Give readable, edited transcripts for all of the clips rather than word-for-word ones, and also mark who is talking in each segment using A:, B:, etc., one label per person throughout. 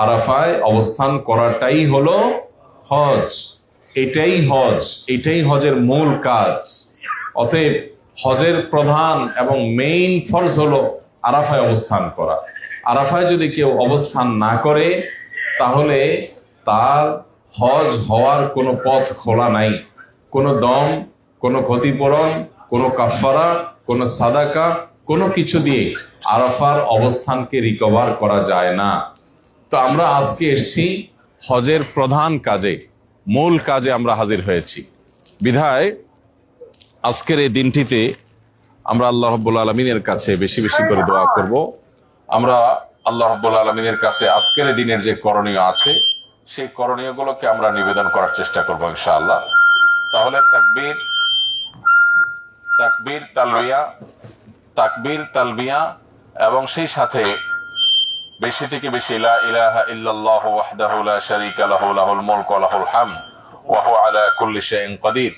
A: আরাফায় অবস্থান করাটাই হলো হজ। এটাই হজের মূল কাজ। অতএব হজের প্রধান এবং মেইন ফরজ হলো আরাফায় অবস্থান করা। আরাফায় যদি কেউ অবস্থান না করে তাহলে তার হজ হওয়ার কোনো পথ খোলা নাই। কোনো দম, কোনো ক্ষতিপূরণ, কোনো কাফারা, কোনো সাদাকা, কোনো কিছু দিয়ে আরাফার অবস্থানকে রিকভার করা যায় না। তো আমরা আজকে এসেছি হজের প্রধান কাজে, মূল কাজে আমরা হাজির হয়েছি। বিধায় আজকের এই দিনটিতে আমরা আল্লাহ রাব্বুল আলামিনের কাছে বেশি বেশি করে দোয়া করব। আমরা আল্লাহ রাব্বুল আলামিনের কাছে আজকের এই দিনের যে করণীয় আছে সেই করণীয়গুলোকে আমরা নিবেদন করার চেষ্টা করব ইনশাআল্লাহ। তাহলে তাকবীর তালবিয়া এবং সেই সাথে বেশি থেকে বেশি লা ইলাহা ইল্লাল্লাহু ওয়াহদাহু লা শারীকা লাহু লাহুল মুলকু ওয়া লাহুল হামদ ওয়া হুয়া আলা কুল্লি শাইইন কাদির।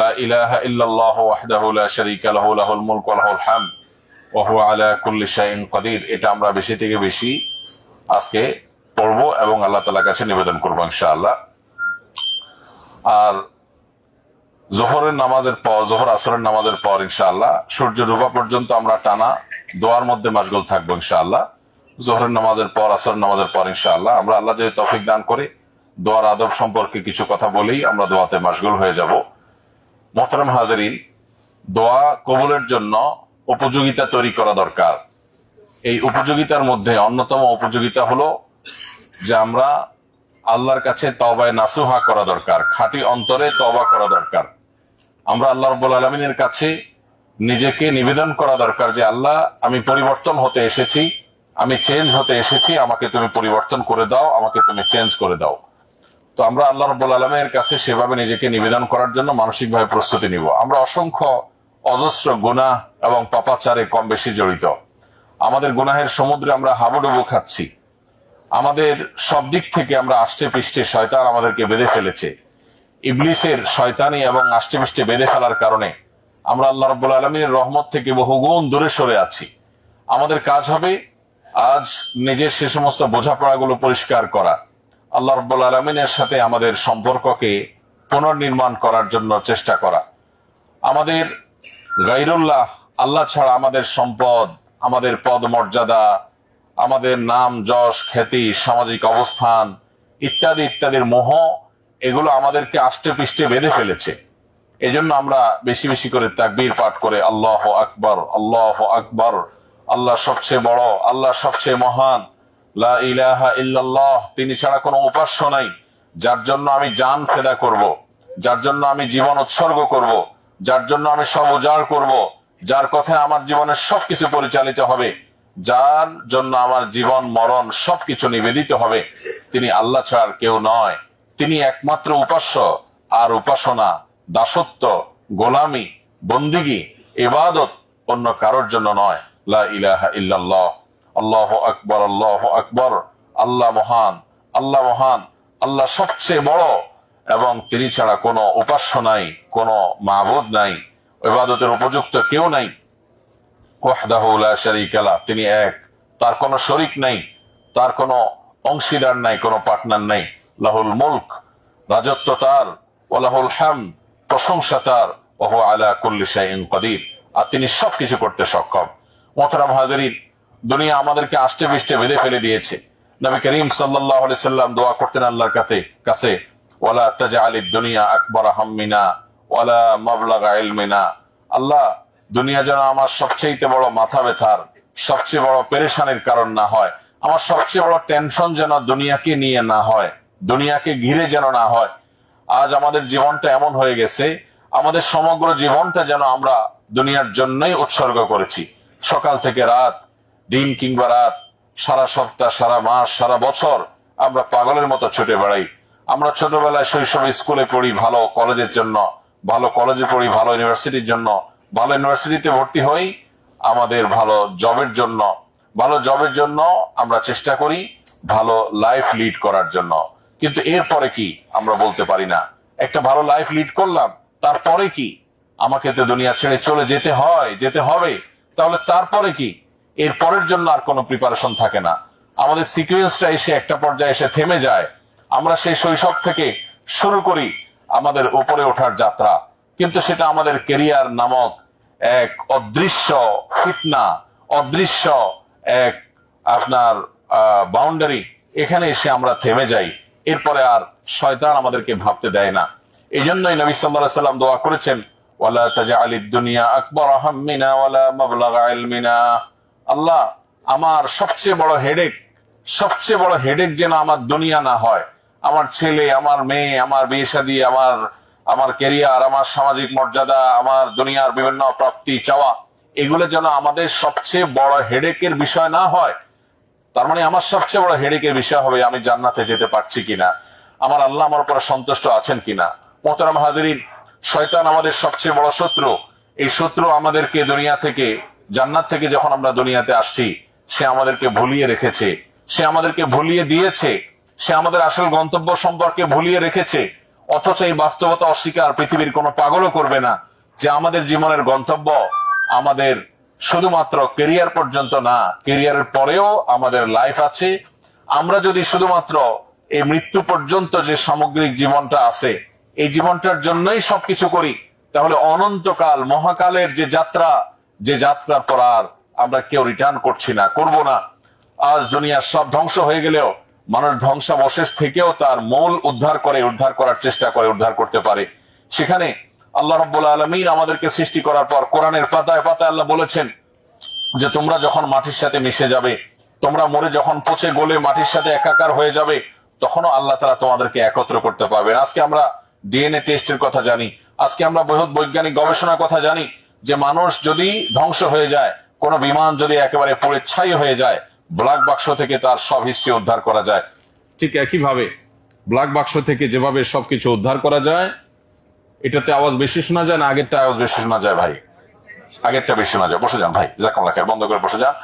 A: লা ইলাহা ইল্লাল্লাহু ওয়াহদাহু লা শারীকা লাহু লাহুল মুলকু ওয়া লাহুল হামদ ওয়া হুয়া আলা কুল্লি শাইইন কাদির। এটা আমরা বেশি থেকে বেশি আজকে পড়ব এবং আল্লাহ তাআলার কাছে নিবেদন করব ইনশাআল্লাহ। আর জোহর আসরের নামাজের পর ইনশাআল্লাহ সূর্য ডোবা পর্যন্ত আমরা টানা দোয়ার মধ্যে মাশগুল থাকবো ইনশাআল্লাহ। জোহরের নামাজের পর, আসরের নামাজের পর ইনশাআল্লাহ আমরা আল্লাহ যদি তৌফিক দান করে দোয়ার আদব সম্পর্কে কিছু কথা বলেই আমরা দোয়াতে মাশগুল হয়ে যাব। মোহতারাম হাজিরিন, দোয়া কবুলের জন্য উপযোগিতা তৈরি করা দরকার। এই উপযোগিতার মধ্যে অন্যতম উপযোগিতা হলো যে আমরা আল্লাহর কাছে তওবায়ে নাসুহা করা দরকার, খাঁটি অন্তরে তওবা করা দরকার। আমরা আল্লাহ রাব্বুল আলামিনের কাছে নিজেকে নিবেদন করা দরকার যে আল্লাহ, আমি পরিবর্তন হতে এসেছি, আমি চেঞ্জ হতে এসেছি, আমাকে তুমি পরিবর্তন করে দাও, আমাকে তুমি চেঞ্জ করে দাও। তো আমরা আল্লাহ রাব্বুল আলামিনের কাছে সেভাবে নিজেকে নিবেদন করার জন্য মানসিকভাবে প্রস্তুতি নিব। আমরা অসংখ্য অজস্র গুনাহ এবং পাপাচারে কম বেশি জড়িত। আমাদের গুনাহের সমুদ্রে আমরা হাবুডুবু খাচ্ছি। আমাদের সব দিক থেকে আমরা আষ্টে পৃষ্ঠে শয়তান আমাদেরকে বেঁধে ফেলেছে। ইবলিসের শয়তানি এবং আষ্টে পৃষ্ঠে বেঁধে ফেলার কারণে আমরা আল্লাহ রাব্বুল আলামিনের রহমত থেকে বহুগুণ দূরে সরে আছি। আমাদের কাজ হবে আজ নিজের সে সমস্ত বোঝাপড়াগুলো পরিষ্কার করা, আল্লাহ রাব্বুল আলামিনের সাথে আমাদের সম্পর্ককে পুনর্নির্মাণ করার জন্য চেষ্টা করা। আমাদের গায়রুল্লাহ, আল্লাহ ছাড়া আমাদের সম্পদ, আমাদের পদ মর্যাদা, আমাদের নাম যশ খ্যাতি, সামাজিক অবস্থান ইত্যাদি ইত্যাদির মোহ, এগুলো আমাদেরকে আষ্টে পৃষ্ঠে বেঁধে ফেলেছে। এজন্য আমরা বেশি বেশি করে তাকবীর পাঠ করে আল্লাহু আকবার, আল্লাহু আকবার, আল্লাহ সবচেয়ে বড়, আল্লাহ সবচেয়ে মহান, লা ইলাহা ইল্লাল্লাহ, তিনি ছাড়া কোনো উপাস্য নাই, যার জন্য আমি জান ফেদা করব, যার জন্য আমি জীবন উৎসর্গ করব, যার জন্য আমি সব উজাড় করব, যার কথায় আমার জীবনের সবকিছু পরিচালিত হবে, যার জন্য আমার জীবন মরণ সবকিছু নিবেদিত হবে, তিনি আল্লাহ ছাড়া কেউ নয়। তিনি একমাত্র উপাস্য, আর উপাসনা, দাসত্ব, গোলামি, বন্দিগি, ইবাদত অন্য কারোর জন্য নয়। লা ইলাহা ইল্লাল্লাহ, আল্লাহু আকবার, আল্লাহু আকবার, আল্লাহ মহান, আল্লাহ মহান, আল্লাহ সবচেয়ে বড় এবং তিনি ছাড়া কোনো উপাস্য নাই, কোনো মাবুদ নাই, ইবাদতের উপযুক্ত কেউ নাই। ওয়াহদাহু লা শারীকা লাহ, তিনি এক, তার কোনো শরীক নাই, তার কোনো অংশীদার নাই, কোনো পার্টনার নাই। লাহুল মুলক, রাজত্ব তার, ওয়া লাহুল হামদ, প্রশংসা তার, ওয়া হুয়া আলা কুল্লি শাইইন কাদির, আর তিনি সবকিছু করতে সক্ষম। মোহতারাম হাজিরিন, দুনিয়া আমাদেরকে আষ্টে পৃষ্ঠে বেঁধে ফেলে দিয়েছে। নবী করিম সাল্লাল্লাহু আলাইহি সাল্লাম দোয়া করতেন আল্লাহর কাছে, ওয়ালা তাজআলিদ দুনিয়া আকবার হাম্মিনা ওয়ালা মাবলাগা ইলমিনা, আল্লাহ, দুনিয়া যেন আমার সবচেয়ে বড় মাথা ব্যথার, সবচেয়ে বড় পেরেশানির কারণ না হয়, আমার সবচেয়ে বড় টেনশন যেন দুনিয়াকে নিয়ে না হয়, দুনিয়াকে ঘিরে যেন না হয়। আজ আমাদের জীবনটা এমন হয়ে গেছে, আমাদের সমগ্র জীবনটা যেন আমরা দুনিয়ার জন্যই উৎসর্গ করেছি। সকাল থেকে রাত, দিন কিংবা রাত, সারা সপ্তাহ, সারা মাস, সারা বছর আমরা পাগলের মতো ছুটে বেড়াই। আমরা ছোটবেলায় শৈশবে স্কুলে পড়ি ভালো কলেজের জন্য, ভালো কলেজে পড়ি ভালো ইউনিভার্সিটির জন্য, ভালো ইউনিভার্সিটিতে ভর্তি হই আমাদের ভালো জবের জন্য, ভালো জবের জন্য আমরা চেষ্টা করি ভালো লাইফ লিড করার জন্য। কিন্তু এরপরে কি আমরা বলতে পারি না। একটা ভালো লাইফ লিড করলাম, তারপরে কি? আমাকে তো দুনিয়া ছেড়ে চলে যেতে হয়, যেতে হবে, তাহলে তারপরে কি? এর পরের জন্য আর কোনো প্রিপারেশন থাকে না। আমাদের সিকুয়েন্সটা এসে একটা পর্যায়ে এসে থেমে যায়। আমরা সেই শৈশব থেকে শুরু করি আমাদের উপরে ওঠার যাত্রা, কিন্তু সেটা আমাদের কেরিয়ার নামক এক অদৃশ্য ফিতনা, অদৃশ্য এক আপনার বাউন্ডারি, এখানে এসে আমরা থেমে যাই। এরপরে আর শয়তান আমাদেরকে ভাবতে দেয় না। এই জন্যই নবী সাল্লাল্লাহু আলাইহি ওয়াসাল্লাম দোয়া করেছেন, ওয়ালা তাজআলিদ দুনিয়া আকবার হাম্মিনা ওয়ালা মাবলাগা ইলমিনা। আল্লাহ, আমার সবচেয়ে বড় হেডেক যেন আমার দুনিয়া না হয়। আমার ছেলে, আমার মেয়ে, আমার বিয়ে শাদী, আমার ক্যারিয়ার, আমার সামাজিক মর্যাদা, আমার দুনিয়ার বিভিন্ন প্রাপ্তি চাওয়া, এগুলো যেন আমাদের সবচেয়ে বড় হেডেকের বিষয় না হয়। তার মানে আমার সবচেয়ে বড় হেডেকের বিষয় হবে আমি জান্নাতে যেতে পারছি কিনা, আমার আল্লাহ আমার উপর সন্তুষ্ট আছেন কিনা। মোহতারাম হাজিরিন, শয়তান আমাদের সবচেয়ে বড় শত্রু। এই শত্রু আমাদেরকে দুনিয়া থেকে, জান্নাত থেকে যখন আমরা দুনিয়াতে আসছি, সে আমাদেরকে ভুলিয়ে রেখেছে, সে আমাদেরকে ভুলিয়ে দিয়েছে, সে আমাদের আসল গন্তব্য সম্পর্কে ভুলিয়ে রেখেছে। অথচ এই বাস্তবতা অস্বীকার পৃথিবীর কোনো পাগলও করবে না, যে আমাদের জীবনের গন্তব্য আমাদের শুধুমাত্র কেরিয়ার পর্যন্ত না, কেরিয়ারের পরেও আমাদের লাইফ আছে। আমরা যদি শুধুমাত্র এই মৃত্যু পর্যন্ত যে সামগ্রিক জীবনটা আছে, এই জীবনটার জন্যই সবকিছু করি, তাহলে অনন্তকাল মহাকালের যে যাত্রার পর আর আমরা কেউ রিটার্ন করছি না, করব না। আজ দুনিয়ার সব ধ্বংস হয়ে গেলেও মানুষ ধ্বংসাবশেষ থেকেও তার মূল উদ্ধার করার চেষ্টা করে, উদ্ধার করতে পারে। সেখানে আল্লাহ রাব্বুল আলামিন আমাদেরকে সৃষ্টি করার পর কোরআনের পাতায় পাতায় আল্লাহ বলেছেন যে তোমরা যখন মাটির সাথে মিশে যাবে, তোমরা মরে যখন পচে গলে মাটির সাথে একাকার হয়ে যাবে, তখনও আল্লাহ তাআলা তোমাদেরকে একত্র করতে পারবেন। আজকে আমরা ডিএনএ টেস্টের কথা জানি, আজকে আমরা বৃহৎ বৈজ্ঞানিক গবেষণার কথা জানি যে মানুষ যদি ধ্বংস হয়ে যায়, কোন বিমান যদি একেবারে পুড়ে ছাই হয়ে যায়, ব্ল্যাক বাক্স থেকে তার সব হিস্ট্রি উদ্ধার করা যায়। ঠিক একইভাবে ব্ল্যাক বাক্স থেকে যেভাবে সবকিছু উদ্ধার করা যায়, এটাতে আওয়াজ বেশি শোনা যায় না আগেরটা আওয়াজ বেশি শোনা যায়? ভাই, আগেরটা বেশি শোনা যায়। বসে যান ভাই, জাকাল্লাহ খায়ের, বন্ধ করে বসে যান।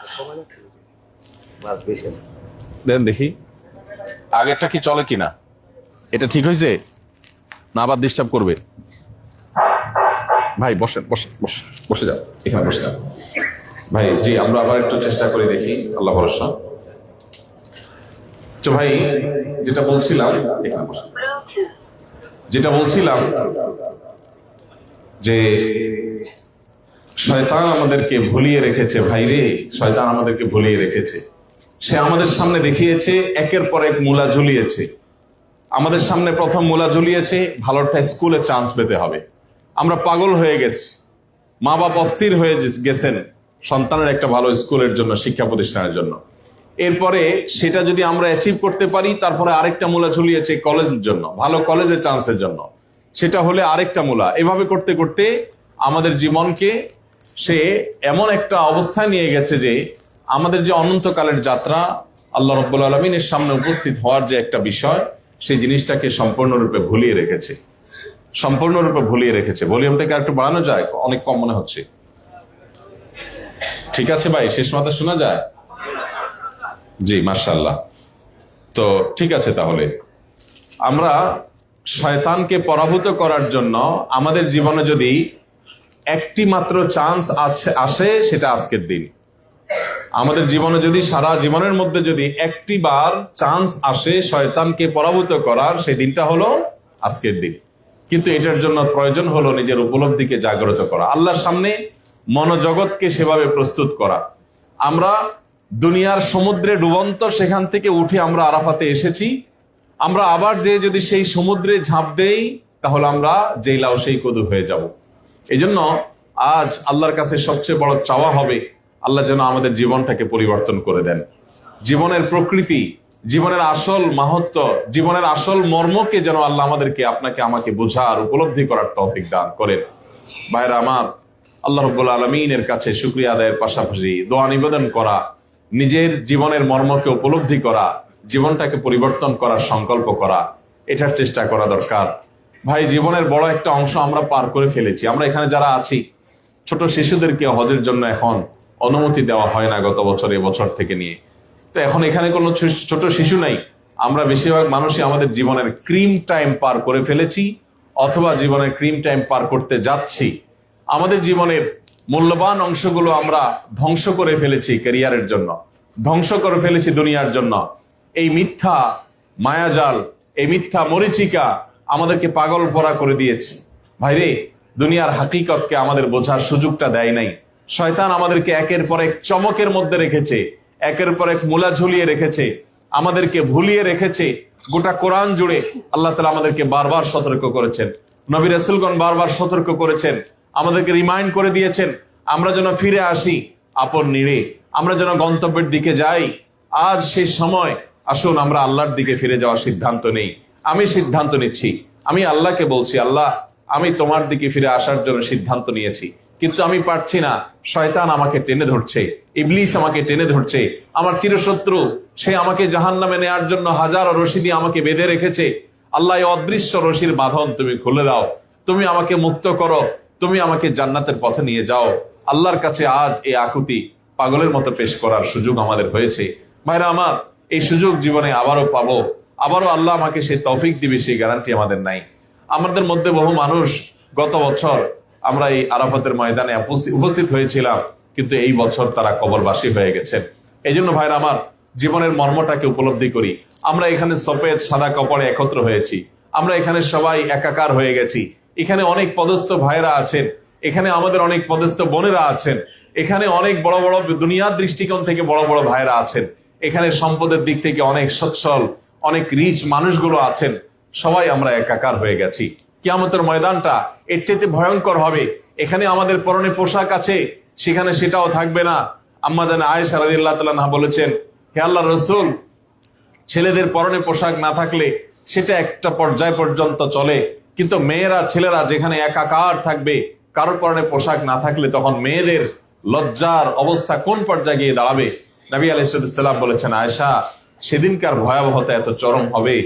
A: দেন দেখি আগেরটা কি চলে কিনা, এটা ঠিক হয়েছে না আবার ডিস্টার্ব করবে? ভাই বসেন, বসে যান, এখানে বসে যান ভাই। জি, আমরা আবার একটু চেষ্টা করে দেখি, আল্লাহ ভরসা। তো ভাই যেটা বলছিলাম যে শয়তান আমাদেরকে ভুলিয়ে রেখেছে। ভাই রে, শয়তান আমাদেরকে ভুলিয়ে রেখেছে। সে আমাদের সামনে দেখিয়েছে, একের পর এক মূলা ঝুলিয়েছে। আমাদের সামনে প্রথম মূলা ঝুলিয়েছে ভালো একটা স্কুলে চান্স পেতে হবে। আমরা পাগল হয়ে গেছি, মা বাপ অস্থির হয়ে গেছেন সন্তানের একটা ভালো স্কুলের জন্য, শিক্ষা প্রতিষ্ঠানের জন্য। এরপরে সেটা যদি আমরা অ্যাচিভ করতে পারি, তারপরে আরেকটা মূলা ঝুলিয়েছে কলেজের জন্য, ভালো কলেজের চান্সের জন্য, সেটা হলে আরেকটা মূলা। এভাবে করতে করতে আমাদের জীবনকে সে এমন একটা অবস্থায় নিয়ে গেছে যে আমাদের যে অনন্তকালের যাত্রা, আল্লাহ রাব্বুল আলামিনের সামনে উপস্থিত হওয়ার যে একটা বিষয়, সেই জিনিসটাকে সম্পূর্ণরূপে ভুলিয়ে রেখেছে। ভলিউমটাকে একটু বাড়ানো যায়? অনেক কম মনে হচ্ছে। ঠিক আছে ভাই, শেষ মাথা শোনা যায়? জি, মাশাআল্লাহ। তো ঠিক আছে, তাহলে আমরা শয়তানকে পরাভূত করার জন্য আমাদের জীবনে যদি একটি মাত্র চান্স আসে, সেটা আজকের দিন। আমাদের জীবনে যদি সারা জীবনের মধ্যে যদি একটি বার চান্স আসে শয়তানকে পরাভূত করার, সেই দিনটা হলো আজকের দিন। কিন্তু এটার জন্য প্রয়োজন হলো নিজের উপলব্ধিকে জাগ্রত করা, আল্লাহর সামনে মনোজগৎকে সেভাবে প্রস্তুত করা। আমরা দুনিয়ার সমুদ্রে ডুবন্ত, সেখান থেকে উঠে আমরা আরাফাতে এসেছি। আমরা আবার যদি সেই সমুদ্রে ঝাঁপ দেই, তাহলে আমরা যেই লাউ সেই কদু হয়ে যাব। এই জন্য আজ আল্লাহর কাছে সবচেয়ে বড় চাওয়া হবে আল্লাহ যেন আমাদের জীবনটাকে পরিবর্তন করে দেন। জীবনের প্রকৃতি, জীবনের আসল মাহাত্ম্য, জীবনের আসল মর্মকে যেন আল্লাহ আমাদেরকে, আপনাকে, আমাকে বোঝার, উপলব্ধি করার তৌফিক দান করেন। ভাইরা আমার, আল্লাহ রাব্বুল আলামিনের কাছে শুকরিয়া আদায়ের পাশাপাশি দোয়া নিবেদন করা, নিজের জীবনের মর্মকে উপলব্ধি করা, জীবনটাকে পরিবর্তন করার সংকল্প করা, এটার চেষ্টা করা দরকার। ভাই, জীবনের বড় একটা অংশ আমরা পার করে ফেলেছি। আমরা এখানে যারা আছি, ছোট শিশুদেরকে হজের জন্য এখন অনুমতি দেওয়া হয় না গত বছর, এবছর থেকে নিয়ে। তো এখন এখানে কোনো ছোট শিশু নাই। আমরা বেশিরভাগ মানুষই আমাদের জীবনের ক্রিম টাইম পার করে ফেলেছি, অথবা জীবনের ক্রিম টাইম পার করতে যাচ্ছি।
B: আমাদের জীবনের মূল্যবান অংশগুলো আমরা ধ্বংস করে ফেলেছি ক্যারিয়ারের জন্য, ধ্বংস করে ফেলেছি দুনিয়ার জন্য। এই মিথ্যা মায়াজাল, এই মিথ্যা মরিচিকা আমাদেরকে পাগল পরা করে দিয়েছে। ভাইরে, দুনিয়ার হাকিকতকে আমাদের বোঝার সুযোগটা দেয় নাই। শয়তান আমাদেরকে একের পর এক চমকের মধ্যে রেখেছে, একের পর এক মূলা ঝুলিয়ে রেখেছে, আমাদেরকে ভুলিয়ে রেখেছে। গোটা কোরআন জুড়ে আল্লাহ তাআলা আমাদেরকে বারবার সতর্ক করেছেন, নবী রাসূলগণ বারবার সতর্ক করেছেন, আমাদেরকে রিমাইন্ড করে দিয়েছেন আমরা যেন ফিরে আসি আপন নিরে, আমরা যেন গন্তব্যের দিকে যাই। আজ সেই সময়, আসুন আমরা আল্লাহর দিকে ফিরে যাওয়ার সিদ্ধান্ত নেই। আমি সিদ্ধান্ত নিচ্ছি, আমি আল্লাহকে বলছি, আল্লাহ আমি তোমার দিকে ফিরে আসার জন্য সিদ্ধান্ত নিয়েছি, কিন্তু আমি পারছি না। শয়তান আমাকে টেনে ধরছে, ইবলিস আমাকে টেনে ধরছে, আমার চিরশত্রু সে আমাকে জাহান্নামে নেয়ার জন্য হাজারো রশি দিয়ে আমাকে বেঁধে রেখেছে। আল্লাহ এই অদৃশ্য রশির বাঁধন তুমি খুলে দাও, তুমি আমাকে মুক্ত করো, তুমি আমাকে জান্নাতের পথে নিয়ে যাও। আল্লাহর কাছে আজ এই আকুতি পাগলের মতো পেশ করার সুযোগ আমাদের হয়েছে। ভাইরা আমার, এই সুযোগ জীবনে আবারও পাবো, আবারও আল্লাহ আমাকে সেই তৌফিক দিবে, সেই গ্যারান্টি আমাদের নাই। আমাদের মধ্যে বহু মানুষ গত বছর আমরা এই আরাফাতের ময়দানে উপস্থিত হয়েছিলাম, কিন্তু এই বছর তারা কবরবাসী হয়ে গেছেন। এই জন্য ভাইরা আমার, জীবনের মর্মটাকে উপলব্ধি করি। আমরা এখানে সফেদ সাদা কাপড়ে একত্র হয়েছি, আমরা এখানে সবাই একাকার হয়ে গেছি। এখানে অনেক পদস্থ ভাইরা আছেন, এখানে আমাদের অনেক পদস্থ বোনেরা আছেন, এখানে অনেক বড় বড় দুনিয়ার দৃষ্টিকোণ থেকে বড় বড় ভাইরা আছেন, এখানে সম্পদের দিক থেকে অনেক সচ্ছল, অনেক রিচ মানুষগুলো আছেন। সবাই আমরা একাকার হয়ে গেছি। কিয়ামতের ময়দানটা এর চেয়ে ভয়ঙ্কর হবে। এখানে আমাদের পরনে পোশাক আছে, সেখানে সেটাও থাকবে না। আম্মা জান আয়েশা রাদিয়াল্লাহু তাআলা আনহা বলেছেন, হে আল্লাহর রাসূল, ছেলেদের পরনে পোশাক না থাকলে সেটা একটা পর্যায় পর্যন্ত চলে, কিন্তু মেয়েরা ছেলেরা যেখানে একাকার থাকবে, কারোর পরনে পোশাক না থাকলে তখন মেয়েদের লজ্জার অবস্থা কোন পর্যায়ে গিয়ে দাঁড়াবে। নবী আলাইহিস সালাম বলেছেন, আয়েশা, সেদিনকার ভয়াবহতা এত চরম হবে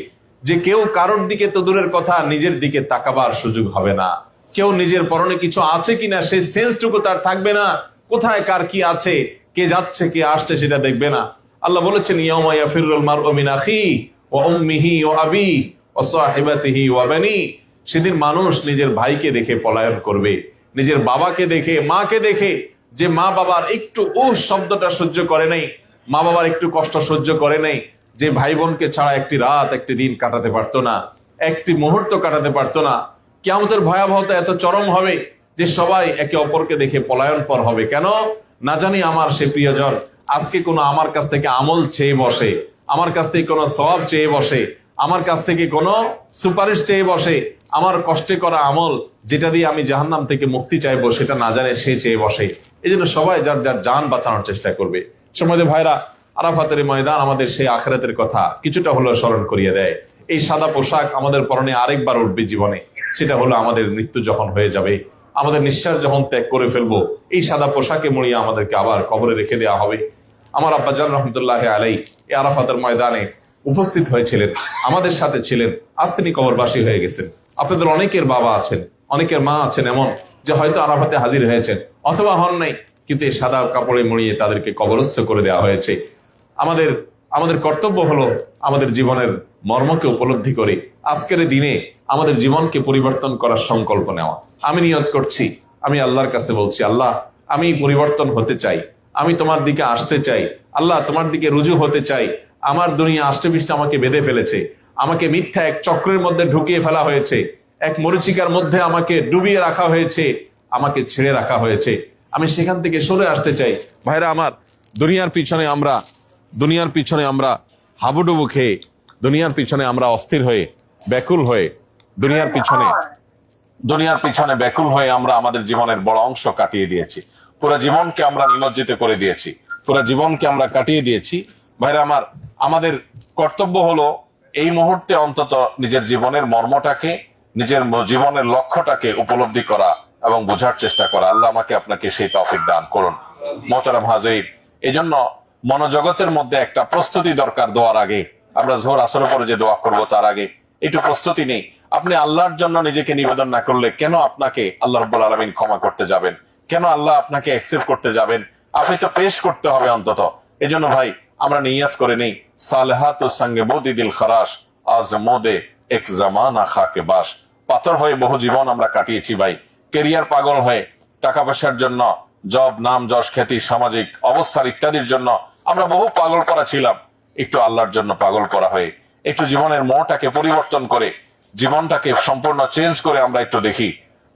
B: যে কেউ কারোর দিকে তো দূরের কথা, নিজের দিকে তাকাবার সুযোগ হবে না। কেউ নিজের পরনে কিছু আছে কিনা সেই সেন্সটুকু তার থাকবে না। কোথায় কার কি আছে, কে যাচ্ছে কে আসছে সেটা দেখবে না। আল্লাহ বলেছেন, ইয়াউমা ইয়াফিরুল মারউ মিন আখিহি ওয়া উম্মিহি ওয়া আবিহি ওয়া সাহিবাতিহি ওয়া বানি। সেদিন মানুষ নিজের ভাইকে দেখে পলায়ন করবে, নিজের বাবাকে দেখে, মাকে দেখে। যে মা বাবার একটু শব্দটা সহ্য করে নাই, মা বাবার একটু কষ্ট সহ্য করে নাই, যে ভাই বোনকে ছাড়া একটি রাত একটি দিন কাটাতে পারতো না, একটি মুহূর্ত কাটাতে পারতো না। কিয়ামতের ভয়াবহতা এত চরম হবে যে সবাই একে অপরকে দেখে পলায়ন পর হবে। কেন না জানি আমার সে প্রিয়জন আজকে কোনো আমার কাছ থেকে আমল চেয়ে বসে, আমার কাছ থেকে কোনো সওয়াব চেয়ে বসে, আমার কাছ থেকে কোনো সুপারিশ চেয়ে বসে। আমার কষ্টে করা আমল যেটা দিয়ে আমি জাহান্নাম থেকে মুক্তি চাইবো, সেটা না জানে সে চেয়ে বসে। এই জন্য সবাই যার যার জান বাঁচানোর চেষ্টা করবে। সময় ভাইরা, আরাফাতের ময়দান আমাদের সেই আখিরাতের কথা কিছুটা হলেও স্মরণ করিয়ে দেয়। এই সাদা পোশাক আমাদের পরনে আরেকবার উঠবে জীবনে, সেটা হলো আমাদের মৃত্যু যখন হয়ে যাবে, আমাদের নিঃশ্বাস যখন ত্যাগ করে ফেলবো, এই সাদা পোশাকে মুড়িয়ে আমাদেরকে আবার কবরে রেখে দেওয়া হবে। আমার আব্বাজান রহমতুল্লাহ আলাইহি এই আরাফাতের ময়দানে উপস্থিত হয়েছিলেন, আমাদের সাথে ছিলেন। আজ তিনি কবরবাসী হয়ে গেছেন। আপনাদের অনেকের বাবা আছেন, অনেকের মা আছেন এমন যে হয়তো আরাফাতে হাজির হয়েছেন অথবা হন নাই, কিন্তু এই সাদা কাপড়ে মুড়িয়ে তাদেরকে কবরস্থ করে দেওয়া হয়েছে। আমাদের কর্তব্য হলো আমাদের জীবনের মর্মকে উপলব্ধি করে আজকের দিনে আমাদের জীবনকে পরিবর্তন করার সংকল্প নেওয়া। আমি নিয়ত করছি, আমি আল্লাহর কাছে বলছি, আল্লাহ আমি পরিবর্তন হতে চাই, আমি তোমার দিকে আসতে চাই। আল্লাহ তোমার দিকে রুজু হতে চাই। আমার দুনিয়া আষ্টেপৃষ্ঠে আমাকে বেঁধে ফেলেছে, আমাকে মিথ্যা এক চক্রের মধ্যে ঢুকিয়ে ফেলা হয়েছে, এক মরিচিকার মধ্যে আমাকে ডুবিয়ে রাখা হয়েছে, আমাকে ছেড়ে রাখা হয়েছে। আমি সেখান থেকে সরে আসতে চাই। ভাইরা আমার, দুনিয়ার পিছনে আমরা হাবুডুবু খেয়ে, দুনিয়ার পিছনে আমরা অস্থির হয়ে ব্যাকুল হয়ে, দুনিয়ার পিছনে ব্যাকুল হয়ে আমরা আমাদের জীবনের বড় অংশ কাটিয়ে দিয়েছি। পুরো জীবনকে আমরা নিমজ্জিত করে দিয়েছি, পুরো জীবনকে আমরা কাটিয়ে দিয়েছি। ভাইরা আমার, আমাদের কর্তব্য হলো এই মুহূর্তে অন্তত নিজের জীবনের মর্মটাকে, নিজের জীবনের লক্ষ্যটাকে উপলব্ধি করা এবং বোঝার চেষ্টা করা। আল্লাহ আমাকে আপনাকে সেই তৌফিক দান করুন। মোহতারাম হাজির, এই জন্য মনোজগতের মধ্যে একটা প্রস্তুতি দরকার। দোয়ার আগে, আমরা জোহর আসরের পরে যে দোয়া করব তার আগে একটু প্রস্তুতি নেই। আপনি আল্লাহর জন্য নিজেকে নিবেদন না করলে কেন আপনাকে আল্লাহ রাব্বুল আলামিন ক্ষমা করতে যাবেন? কেন আল্লাহ আপনাকে অ্যাকসেপ্ট করতে যাবেন? আপনি তো পেশ করতে হবে অন্তত। এই জন্য ভাই, আমরা নিয়ত করে নেই, সালেহাত সঙ্গে মোদি দিল খরাস, আজ মোদে এক জামানা খাকে বাস। পাথর হয়ে বহু জীবন আমরা কাটিয়েছি ভাই, কেরিয়ার পাগল হয়ে,
A: টাকা পয়সার জন্য, জব, নাম, যশ, খ্যাতি, সামাজিক অবস্থার ইত্যাদির জন্য আমরা বহু পাগল করা ছিলাম। একটু আল্লাহর জন্য পাগল করা হয়ে, একটু জীবনের মোহটাকে পরিবর্তন করে, জীবনটাকে সম্পূর্ণ চেঞ্জ করে আমরা একটু দেখি,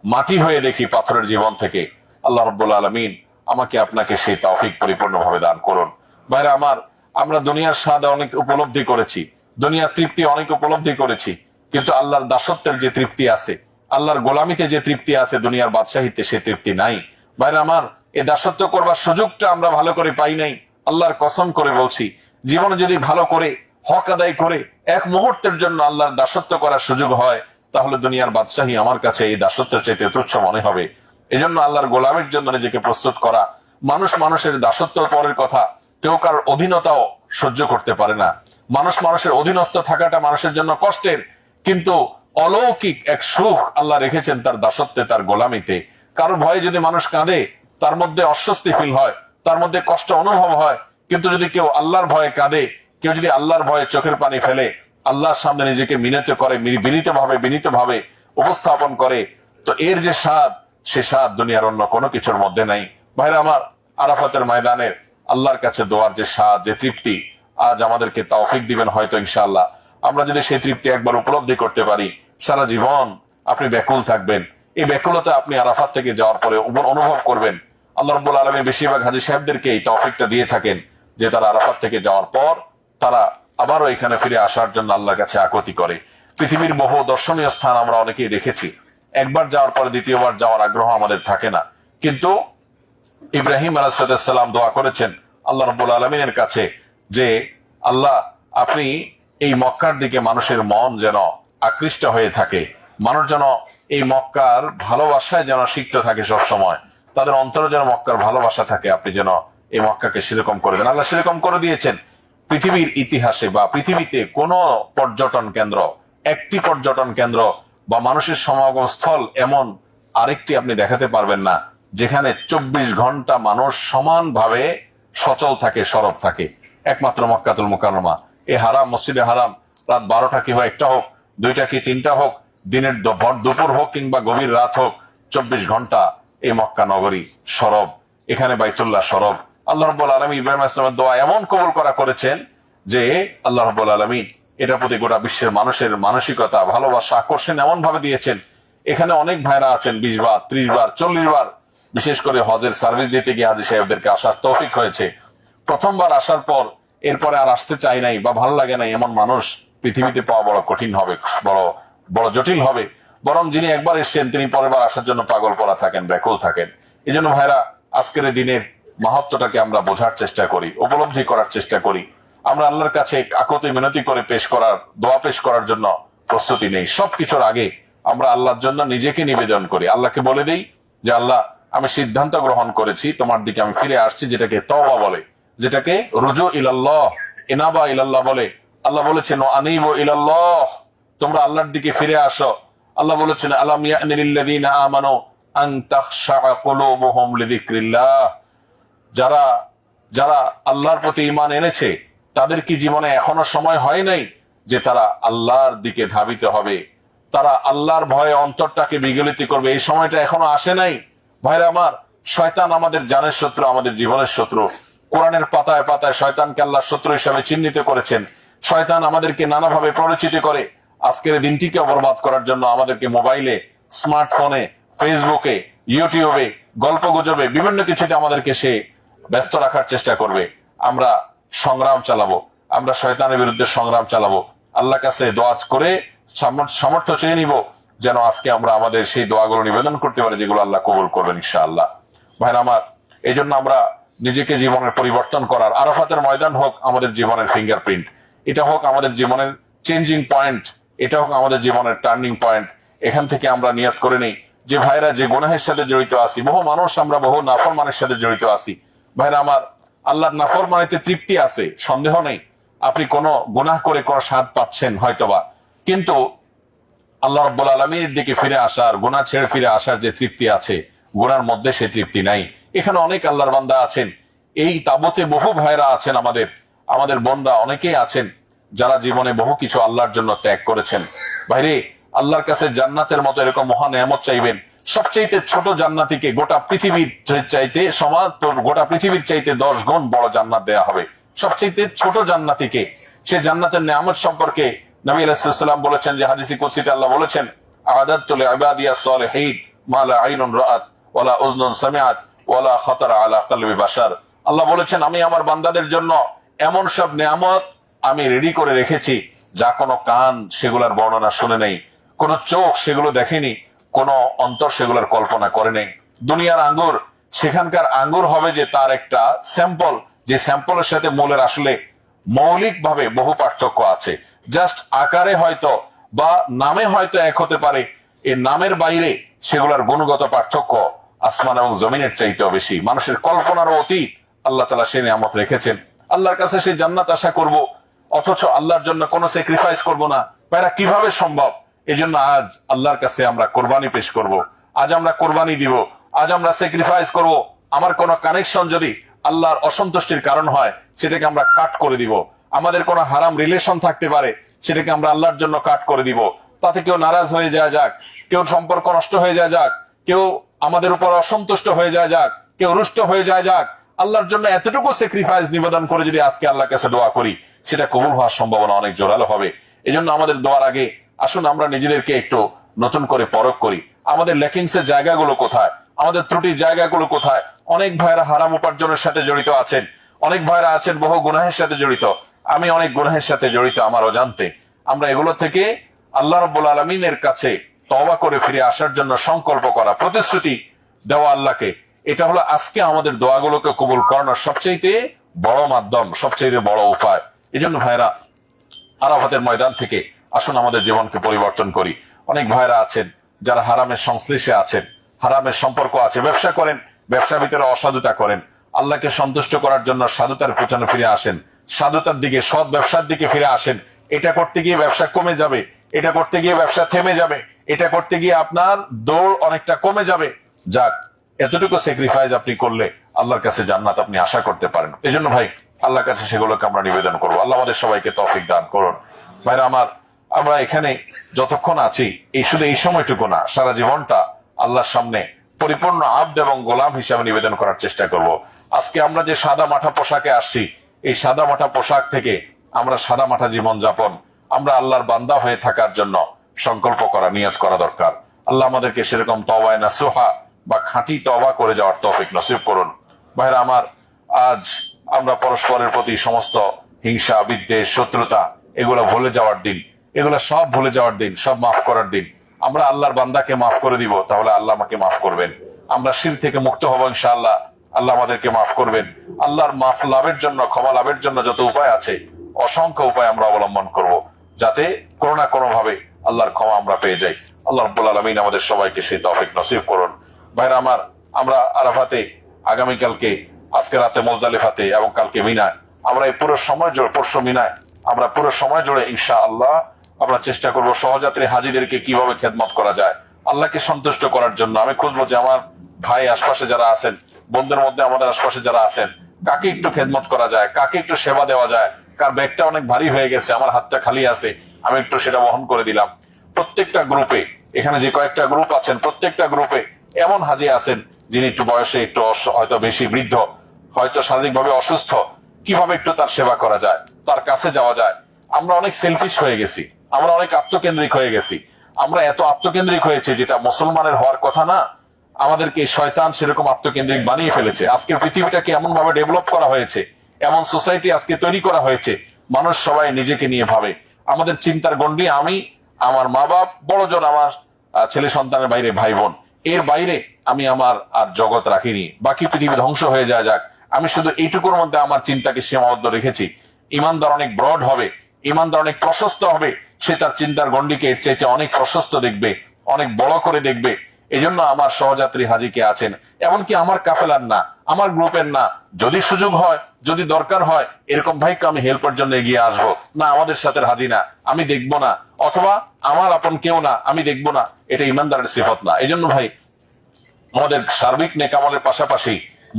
A: মাটি হয়ে দেখি পাথরের জীবন থেকে। আল্লাহ রাব্বুল আলামিন আমাকে আপনাকে সেই তৌফিক পরিপূর্ণভাবে দান করুন। ভাইরা আমার, আমরা দুনিয়ার স্বাদ অনেক উপলব্ধি করেছি, দুনিয়ার তৃপ্তি অনেক উপলব্ধি করেছি, কিন্তু আল্লাহর দাসত্বের যে তৃপ্তি আছে, আল্লাহর গোলামিতে যে তৃপ্তি আছে, দুনিয়ার বাদশাহিতে সে তৃপ্তি নাই। ভাইরা আমার, এই দাসত্ব করবার সুযোগটা আমরা ভালো করে পাই নাই। আল্লাহর কসম করে বলছি, জীবনে যদি ভালো করে হক আদায় করে এক মুহূর্তের জন্য আল্লাহর দাসত্ব করার সুযোগ হয়, তাহলে দুনিয়ার বাদশাহী আমার কাছে এই দাসত্বের চাইতে তুচ্ছ মনে হবে। এজন্য আল্লাহর গোলামের জন্য নিজেকে প্রস্তুত করা। মানুষ মানুষের দাসত্ব পরের কথা, কেউ কারোর অধীনতাও সহ্য করতে পারে না। মানুষ মানুষের অধীনস্থ থাকাটা মানুষের জন্য কষ্টের, কিন্তু অলৌকিক এক সুখ আল্লাহ রেখেছেন তার দাসত্বে, তার গোলামিতে। কারো ভয়ে যদি মানুষ কাঁদে, তার মধ্যে অস্বস্তি ফিল হয়, তার মধ্যে কষ্ট অনুভব হয়। কিন্তু যদি কেউ আল্লাহর ভয়ে কাঁদে, কেউ যদি আল্লাহর ভয়ে চোখের পানি ফেলে, আল্লাহর সামনে নিজেকে মিনত করে, বিনীতভাবে উপস্থাপন করে, তো এর যে স্বাদ, সে স্বাদ দুনিয়ার অন্য কোনো কিছুর মধ্যে নাই। ভাইরা আমার, আরাফাতের ময়দানের আল্লাহর কাছে দোয়ার যে স্বাদ, যে তৃপ্তি, আজ আমাদেরকে তৌফিক দিবেন হয়তো ইনশাআল্লাহ। আমরা যদি সেই তৃপ্তি একবার উপলব্ধি করতে পারি, সারা জীবন আপনি ব্যাকুল থাকবেন। এই ব্যাকুলতা আপনি আরাফাত থেকে যাওয়ার পরে অনুভব করবেন। আল্লাহ রাব্বুল আলামিন বেশিরভাগ হাজী সাহেবদেরকে এই তৌফিকটা দিয়ে থাকেন যে তারা আরাফাত থেকে যাওয়ার পর তারা আবারও এখানে ফিরে আসার জন্য আল্লাহর কাছে আকুতি করে। পৃথিবীর বহু দর্শনীয় স্থান আমরা অনেকেই দেখেছি, একবার যাওয়ার পরে দ্বিতীয়বার যাওয়ার আগ্রহ আমাদের থাকে না। কিন্তু ইব্রাহিম আলাইহিস সালাম দোয়া করেছেন আল্লাহ রাব্বুল আলামিনের কাছে যে আল্লাহ, আপনি এই মক্কার দিকে মানুষের মন যেন আকৃষ্ট হয়ে থাকে, মানুষ যেন এই মক্কার ভালোবাসায় যেন শিখতে থাকে, সব সময় তাদের অন্তরে যেন মক্কার ভালোবাসা থাকে, আপনি যেন এই মক্কাকে সেরকম করে দেন। আল্লাহ সেরকম করে দিয়েছেন। পৃথিবীর ইতিহাসে বা পৃথিবীতে কোন পর্যটন কেন্দ্র, একটি পর্যটন কেন্দ্র বা মানুষের সমাগম স্থল এমন আরেকটি আপনি দেখাতে পারবেন না যেখানে 24 ঘন্টা মানুষ সমানভাবে সচল থাকে, সরব থাকে। একমাত্র মক্কাতুল মুকাররমা, এই হারাম, মসজিদে হারাম, রাত 12টা কি হয়, 1টা হোক, 2টা কি 3টা হোক, দিনের ভর দুপুর হোক কিংবা গভীর রাত হোক, 24 ঘন্টা এই মক্কা নগরী সরব, এখানে বাইতুল্লাহ সরব। আল্লাহ রাব্বুল আলামিন ইব্রাহিম আলাইহিস সালামের দোয়া এমন কবুল করেছেন যে আল্লাহ রাব্বুল আলামিন এটার প্রতি গোটা বিশ্বের মানুষের মানসিকতা, ভালোবাসা, আকর্ষণ এমন ভাবে দিয়েছেন। এখানে অনেক ভাইরা আছেন 20 বার, 30 বার, 40 বার, বিশেষ করে হজের সার্ভিস দিতে গিয়ে হাজী সাহেবদেরকে আসার তৌফিক হয়েছে। প্রথমবার আসার পর এরপরে আর আসতে চাই নাই বা ভালো লাগে নাই, এমন মানুষ পৃথিবীতে পাওয়া বড় কঠিন হবে, বড় জটিল হবে। বরং যিনি একবার এসছেন তিনি পরের বার আসার জন্য পাগল করা থাকেন, ব্যাকুল থাকেন। এই জন্য ভাইরা, আজকের দিনের মাহাত্ম্যটাকে আমরা বোঝার চেষ্টা করি, উপলব্ধি করার চেষ্টা করি। আমরা আল্লাহর কাছে আকুতি মিনতি করে দোয়া পেশ করার জন্য প্রস্তুতি নেই। সবকিছুর আগে আমরা আল্লাহর জন্য নিজেকে নিবেদন করি, আল্লাহকে বলে দেই যে আল্লাহ, আমি সিদ্ধান্ত গ্রহণ করেছি, তোমার দিকে আমি ফিরে আসছি, যেটাকে তওবা বলে, যেটাকে রুজু ইলাল্লাহ, ইনাবা ইলাল্লাহ বলে। আল্লাহ বলেছেন আনিবু ইলাল্লাহ, তোমরা আল্লাহর দিকে ফিরে আসো। আল্লাহ বলেছেন আলাম ইয়ানি লিল্লাযিনা আমানু আন তাখশা কুলুবুহুম লিযিকরিল্লাহ, যারা আল্লাহর প্রতি ঈমান এনেছে তাদের কি জীবনে এখনো সময় হয় নাই যে তারা আল্লাহর দিকে ধাবিত হবে, তারা আল্লাহর ভয়ে অন্তরটাকে বিগলিত করবে? এই সময়টা এখনো আসে নাই। ভাইরা আমার, শয়তান আমাদের জানের শত্রু, আমাদের জীবনের শত্রু। কোরআনের পাতায় পাতায় শয়তানকে আল্লাহ শত্রু হিসাবে চিহ্নিত করেছেন। শয়তান আমাদেরকে নানাভাবে পরিচিত করে আজকের দিনটিকে বরবাদ করার জন্য আমাদেরকে মোবাইলে, স্মার্টফোনে, ফেসবুকে, ইউটিউবে, গল্প গুজবে, বিভিন্ন কিছুতে আমাদেরকে সে ব্যস্ত রাখার চেষ্টা করবে। আমরা সংগ্রাম চালাবো, আমরা শয়তানের বিরুদ্ধে সংগ্রাম চালাবো। আল্লাহর কাছে দোয়া করে সামর্থ্য চেয়ে নিব যেন আজকে আমরা আমাদের সেই দোয়াগুলো নিবেদন করতে পারি যেগুলো আল্লাহ কবুল করবেন ইনশাআল্লাহ। ভাইরা আমার, এই জন্য আমরা নিজেকে জীবনের পরিবর্তন করার, আরাফাতের ময়দান হোক আমাদের জীবনের ফিঙ্গারপ্রিন্ট, এটা হোক আমাদের জীবনের চেঞ্জিং পয়েন্ট, এটা হোক আমাদের জীবনের টার্নিং পয়েন্ট। এখান থেকে আমরা নিয়ত করে নেই যে ভাইরা, যে গুনাহের সাথে জড়িত আছি, বহু মানুষ আমরা বহু নাফরমানের সাথে জড়িত আছি। ভাইরা আমার, আল্লাহর নাফরমানিতে তৃপ্তি আছে, সন্দেহ নেই। আপনি কোন গুনাহ করে কোন স্বাদ পাচ্ছেন হয়তোবা, কিন্তু আল্লাহ রাব্বুল আলামিনের দিকে ফিরে আসার, গুনাহ ছেড়ে ফিরে আসার যে তৃপ্তি আছে, গুনার মধ্যে সেই তৃপ্তি নাই। এখানে অনেক আল্লাহর বান্দা আছেন, এই তাবুতে বহু ভাইরা আছেন, আমাদের বোনরা অনেকেই আছেন যারা জীবনে বহু কিছু আল্লাহর জন্য ত্যাগ করেছেন। ভাইরে, আল্লাহর কাছে জান্নাতের মতো এরকম মহা নেয়ামত চাইবেন, সবচাইতে ছোট জান্নাতিকে গোটা পৃথিবীর চাইতে গোটা পৃথিবীর চাইতে 10 গুণ বড় জান্নাত দেয়া হবে। সবচাইতে ছোট জান্নাতিকে সে জান্নাতের নেয়ামত সম্পর্কে নবী আলাইহিস সালাম বলেছেন যে হাদিসে কুদসিতে আল্লাহ বলেছেন, আ'আদাতু লি'ইবাদিয়াস সালিহিন মা লা আইনুন রাআত ওয়ালা উযনুন সামিআত ওয়ালা খাতারা আলা কলবি বাশার। আল্লাহ বলেছেন, আমি আমার বান্দাদের জন্য এমন সব নেয়ামত আমি রেডি করে রেখেছি যা কোনো কান সেগুলোর বর্ণনা শুনে নেই, কোন চোখ সেগুলো দেখেনি, কোন অন্তর সেগুলোর কল্পনা করে নেই। দুনিয়ার আঙ্গুর, সেখানকার আঙ্গুর হবে যে তার একটা স্যাম্পল, যে স্যাম্পলের সাথে মূলের আসলে মৌলিক ভাবে বহু পার্থক্য আছে। জাস্ট আকারে হয়তো বা নামে হয়তো এক হতে পারে, এই নামের বাইরে সেগুলোর গুণগত পার্থক্য আসমান এবং জমিনের চাইতেও বেশি, মানুষের কল্পনারও অতীত আল্লাহ তাআলা সেই নিয়ামত রেখেছেন। আল্লাহর কাছে সেই জান্নাত আশা করব, অথচ আল্লাহর জন্য কোনো স্যাক্রিফাইস করব না, ভাইরা কিভাবে সম্ভব? এই জন্য আজ আল্লাহর কাছে আমরা কোরবানি পেশ করব, আজ আমরা কোরবানি দিব, আজ আমরা স্যাক্রিফাইস করব। আমার কোনো কানেকশন যদি আল্লাহর অসন্তুষ্টির কারণ হয় সেটাকে আমরা কাট করে দিব। আমাদের কোনো হারাম রিলেশন থাকতে পারে, সেটাকে আমরা আল্লাহর জন্য কাট করে দিব। তাতে কেউ নারাজ হয়ে যায় যাক, কেউ সম্পর্ক নষ্ট হয়ে যায় যাক, কেউ আমাদের উপর অসন্তুষ্ট হয়ে যায় যাক, কেউ রুষ্ট হয়ে যায় যাক, আল্লাহর জন্য এতটুকু স্যাক্রিফাইস নিবেদন করে যদি আজকে আল্লাহর কাছে দোয়া করি, সেটা কবুল হওয়ার সম্ভাবনা অনেক জোরালো হবে। এই জন্য আমাদের দোয়ার আগে আসুন আমরা নিজেদেরকে একটু নতুন করে পরখ করি, আমাদের ল্যাকিংস এর জায়গাগুলো কোথায়, আমাদের ত্রুটির জায়গাগুলো কোথায়। অনেক ভাইরা হারাম উপার্জনের সাথে জড়িত আছেন, অনেক ভাইরা আছেন বহু গুনাহের সাথে জড়িত, আমি অনেক গুনাহের সাথে জড়িত আমার অজান্তে। আমরা এগুলো থেকে আল্লাহ রাব্বুল আলামিনের কাছে তওবা করে ফিরে আসার জন্য সংকল্প করা, প্রতিশ্রুতি দেওয়া আল্লাহকে, এটা হলো আজকে আমাদের দোয়াগুলোকে কবুল করানোর সবচেয়ে বড় মাধ্যম, সবচেয়ে বড় উপায়। এই জন্য ভাইরা আরাফাতের ময়দান থেকে আসুন আমাদের জীবনকে পরিবর্তন করি। অনেক ভাইরা আছেন যারা হারামের সংশ্লিষ্টে আছেন, হারামের সম্পর্ক আছে, ব্যবসা করেন, ব্যবসার ভিতরে অসাধুতা করেন, আল্লাহকে সন্তুষ্ট করার জন্য সাধুতার পেছনে ফিরে আসেন, সাধুতার দিকে, সৎ ব্যবসার দিকে ফিরে আসেন। এটা করতে গিয়ে ব্যবসা কমে যাবে, এটা করতে গিয়ে ব্যবসা থেমে যাবে, এটা করতে গিয়ে আপনার দৌড় অনেকটা কমে যাবে। যাক, এতটুকু স্যাক্রিফাইস আপনি করলে আল্লাহর কাছে জান্নাত আপনি আশা করতে পারেন। এই জন্য ভাই আল্লাহর কাছে সেগুলোকে আমরা নিবেদন করবো। আল্লাহ আমাদের সবাইকে তৌফিক দান করুন। ভাইরা আমার, আমরা এখানে যতক্ষণ আছি, এই শুধু এই সময়টুকু না, সারা জীবনটা আল্লাহর সামনে পরিপূর্ণ আব্দ এবং গোলাম হিসাবে নিবেদন করার চেষ্টা করব। আজকে আমরা যে সাদা মাঠা পোশাকে আসছি, এই সাদা মাঠা পোশাক থেকে আমরা সাদা মাঠা জীবন যাপন, আমরা আল্লাহর বান্দা হয়ে থাকার জন্য সংকল্প করা, নিয়ত করা দরকার। আল্লাহ আমাদেরকে সেরকম তওবায়ে নাসুহা বা খাঁটি তওবা করে যাওয়ার তৌফিক নসিব করুন। ভাইরা আমার, আজ আমরা পরস্পরের প্রতি সমস্ত হিংসা, বিদ্বেষ, শত্রুতা এগুলো ভুলে যাওয়ার দিন, এগুলো সব ভুলে যাওয়ার দিন, সব মাফ করার দিন। আমরা আল্লাহর বান্দাকে মাফ করে দিব, তাহলে আল্লাহ আমাকে মাফ করবেন। আমরা শিরক থেকে মুক্ত হব ইনশাআল্লাহ, আল্লাহ আমাদেরকে মাফ করবেন। আল্লাহর মাফ লাভের জন্য, ক্ষমা লাভের জন্য যত উপায় আছে, অসংখ্য উপায় আমরা অবলম্বন করব, যাতে কোনো না কোনো ভাবে আল্লাহর ক্ষমা আমরা পেয়ে যাই। আল্লাহ রাব্বুল আলামিন আমাদের সবাইকে সেই তৌফিক নসিব করুন। ভাইরা আমার, আমরা আরাফাতে আগামীকালকে, আজকে রাতে মুজদালিফাতে এবং কালকে মিনায়, আমরা এই পুরো সময় জুড়ে, পরশু মিনায়, আমরা পুরো সময় জুড়ে ইনশাআল্লাহ আমরা চেষ্টা করব সহযাত্রী হাজিদেরকে কিভাবে খেদমত করা যায় আল্লাহকে সন্তুষ্ট করার জন্য। আমি খুঁজবো যে আমার ভাই আশপাশে যারা আছেন, বন্ধুদের মধ্যে আমাদের আশপাশে যারা আছেন, কাকে একটু খেদমত করা যায়, কাকে একটু সেবা দেওয়া যায়, কার ব্যাগটা অনেক ভারী হয়ে গেছে, আমার হাতটা খালি আছে, আমি একটু সেটা বহন করে দিলাম। প্রত্যেকটা গ্রুপে, এখানে যে কয়েকটা গ্রুপ আছেন, প্রত্যেকটা গ্রুপে এমন হাজি আছেন যিনি একটু বয়সে একটু হয়তো বেশি বৃদ্ধ, হয়তো শারীরিকভাবে অসুস্থ, কিভাবে একটু তার সেবা করা যায়, তার কাছে যাওয়া যায়। আমরা অনেক সেলফিশ হয়ে গেছি, আমরা অনেক আত্মকেন্দ্রিক হয়ে গেছি, আমরা এত আত্মকেন্দ্রিক হয়েছে যেটা মুসলমানের হওয়ার কথা না। আমাদেরকে শয়তান সেরকম আত্মকেন্দ্রিক বানিয়ে ফেলেছে। আজকের পৃথিবীটাকে এমন ভাবে ডেভেলপ করা হয়েছে, এমন সোসাইটি আজকে তৈরি করা হয়েছে, মানুষ সবাই নিজেকে নিয়ে ভাবে। আমাদের চিন্তার গণ্ডি আমি, আমার মা বাপ, বড়জন আমার ছেলে সন্তানের বাইরে ভাই বোন, এর বাইরে আমি আমার আর জগৎ রাখিনি। বাকি পৃথিবী ধ্বংস হয়ে যায় যাক, আমি শুধু এইটুকুর মধ্যে আমার চিন্তাকে সীমাবদ্ধ রেখেছি। ইমানদার অনেক ব্রড হবে, ইমানদার অনেক প্রশস্ত হবে, সে তার চিন্তার গণ্ডিকে এর চাইতে অনেক প্রশস্ত দেখবে, অনেক বড় করে দেখবে। এই জন্য আমার সহযাত্রী হাজিকে আছেন, এমনকি আমার কাফেলার না, আমার গ্রুপের না, যদি সুযোগ হয়, যদি দরকার হয়, এরকম ভাইকে আমি হেল্পের জন্য এগিয়ে আসবো না, আমাদের সাথে হাজি না, আমি দেখবো না, অথবা আমার আপন কেউ না, আমি দেখবো না, এটা ইমানদারের সিফত না। এই জন্য ভাই, আমাদের সার্বিক নেকামলের পাশাপাশি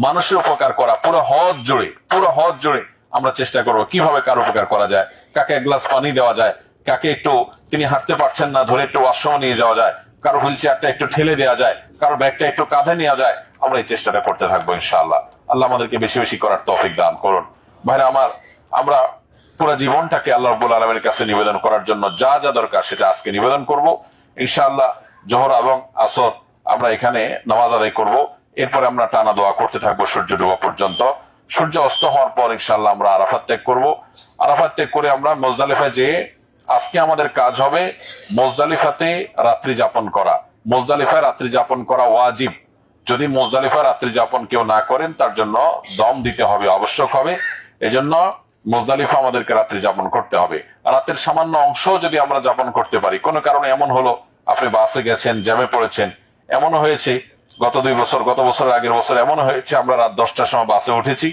A: মানুষের উপকার করা, পুরো হজ জুড়ে আমরা চেষ্টা করবো কিভাবে কার উপকার করা যায়, কাকে এক গ্লাস পানি দেওয়া যায়, কাকে একটু তিনি হাঁটতে পারছেন না, ধরে একটু ওয়াশরুমে নিয়ে যাওয়া যায়, কারো হুইল চেয়ারটা একটু ঠেলে দেওয়া যায়, কারো ব্যাগটা একটু কাঁধে নেওয়া যায়, আমরা এই চেষ্টাটা করতে থাকবো ইনশাআল্লাহ। আল্লাহ আমাদেরকে বেশি বেশি করার তৌফিক দান করুন। ভাইরা আমার, আমরা পুরো জীবনটাকে আল্লাহ রাব্বুল আলামিনের কাছে নিবেদন করার জন্য যা যা দরকার সেটা আজকে নিবেদন করব ইনশাআল্লাহ। জোহর এবং আসর আমরা এখানে নামাজ আদায় করব, এরপরে আমরা টানা দোয়া করতে থাকবো সূর্য ডোবা পর্যন্ত। সূর্য অস্ত হওয়ার পর ইনশাআল্লাহ আমরা আরাফাত ত্যাগ করব। আরাফাত ত্যাগ করে আমরা মুজদালিফায় যেয়ে আজকে আমাদের কাজ হবে মুজদালিফাতে রাত্রি যাপন করা। মুজদালিফায় রাত্রি যাপন করা ওয়াজিব। যদি মুজদালিফায় রাত্রি যাপন কেউ না করেন তার জন্য দম দিতে হবে, আবশ্যক হবে। এজন্য মুজদালিফা আমাদেরকে রাত্রি যাপন করতে হবে। রাতের সামান্য অংশ যদি আমরা যাপন করতে পারি, কোনো কারণে এমন হলো আপনি বাসে গেছেন, জ্যামে পড়েছেন, এমনও হয়েছে গত 2 বছর, গত বছরের আগের বছর এমন হয়েছে আমরা রাত 10টার সময় বাসে উঠেছি,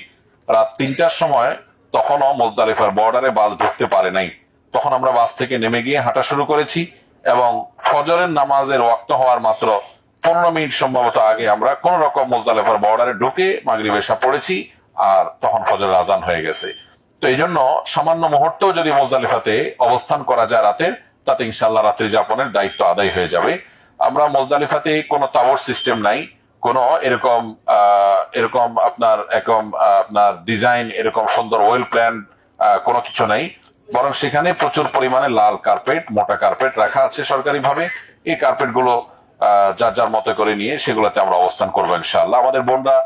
A: রাত 3টার সময় তখনও মুজদালিফার বর্ডারে বাস ঢুকতে পারে নাই। তখন আমরা বাস থেকে নেমে গিয়ে হাঁটা শুরু করেছি এবং ফজরের নামাজের ওয়াক্ত হওয়ার মাত্র 15 মিনিট সম্ভবত আগে আমরা কোন রকম মুজদালিফার বর্ডারে ঢুকে মাগরিব এশা পড়েছি, আর তখন ফজরের আজান হয়ে গেছে। তো এই জন্য সামান্য মুহূর্তেও যদি মুজদালিফাতে অবস্থান করা যায় রাতের, তাতে ইনশাআল্লাহ রাত্রি যাপনের দায়িত্ব আদায় হয়ে যাবে। আমরা মুজদালিফাতে কোনো টাওয়ার সিস্টেম নাই, কোনো এরকম আপনার ডিজাইন, এরকম সুন্দর ওয়েল প্ল্যান কোনো কিছু নাই, বরং সেখানে প্রচুর পরিমাণে লাল কার্পেট, মোটা কার্পেট রাখা আছে সরকারি ভাবে। এই কার্পেট গুলো যার যার মতো করে নিয়ে সেগুলোতে আমরা অবস্থান করবো ইনশাআল্লাহ। আমাদের বোনরা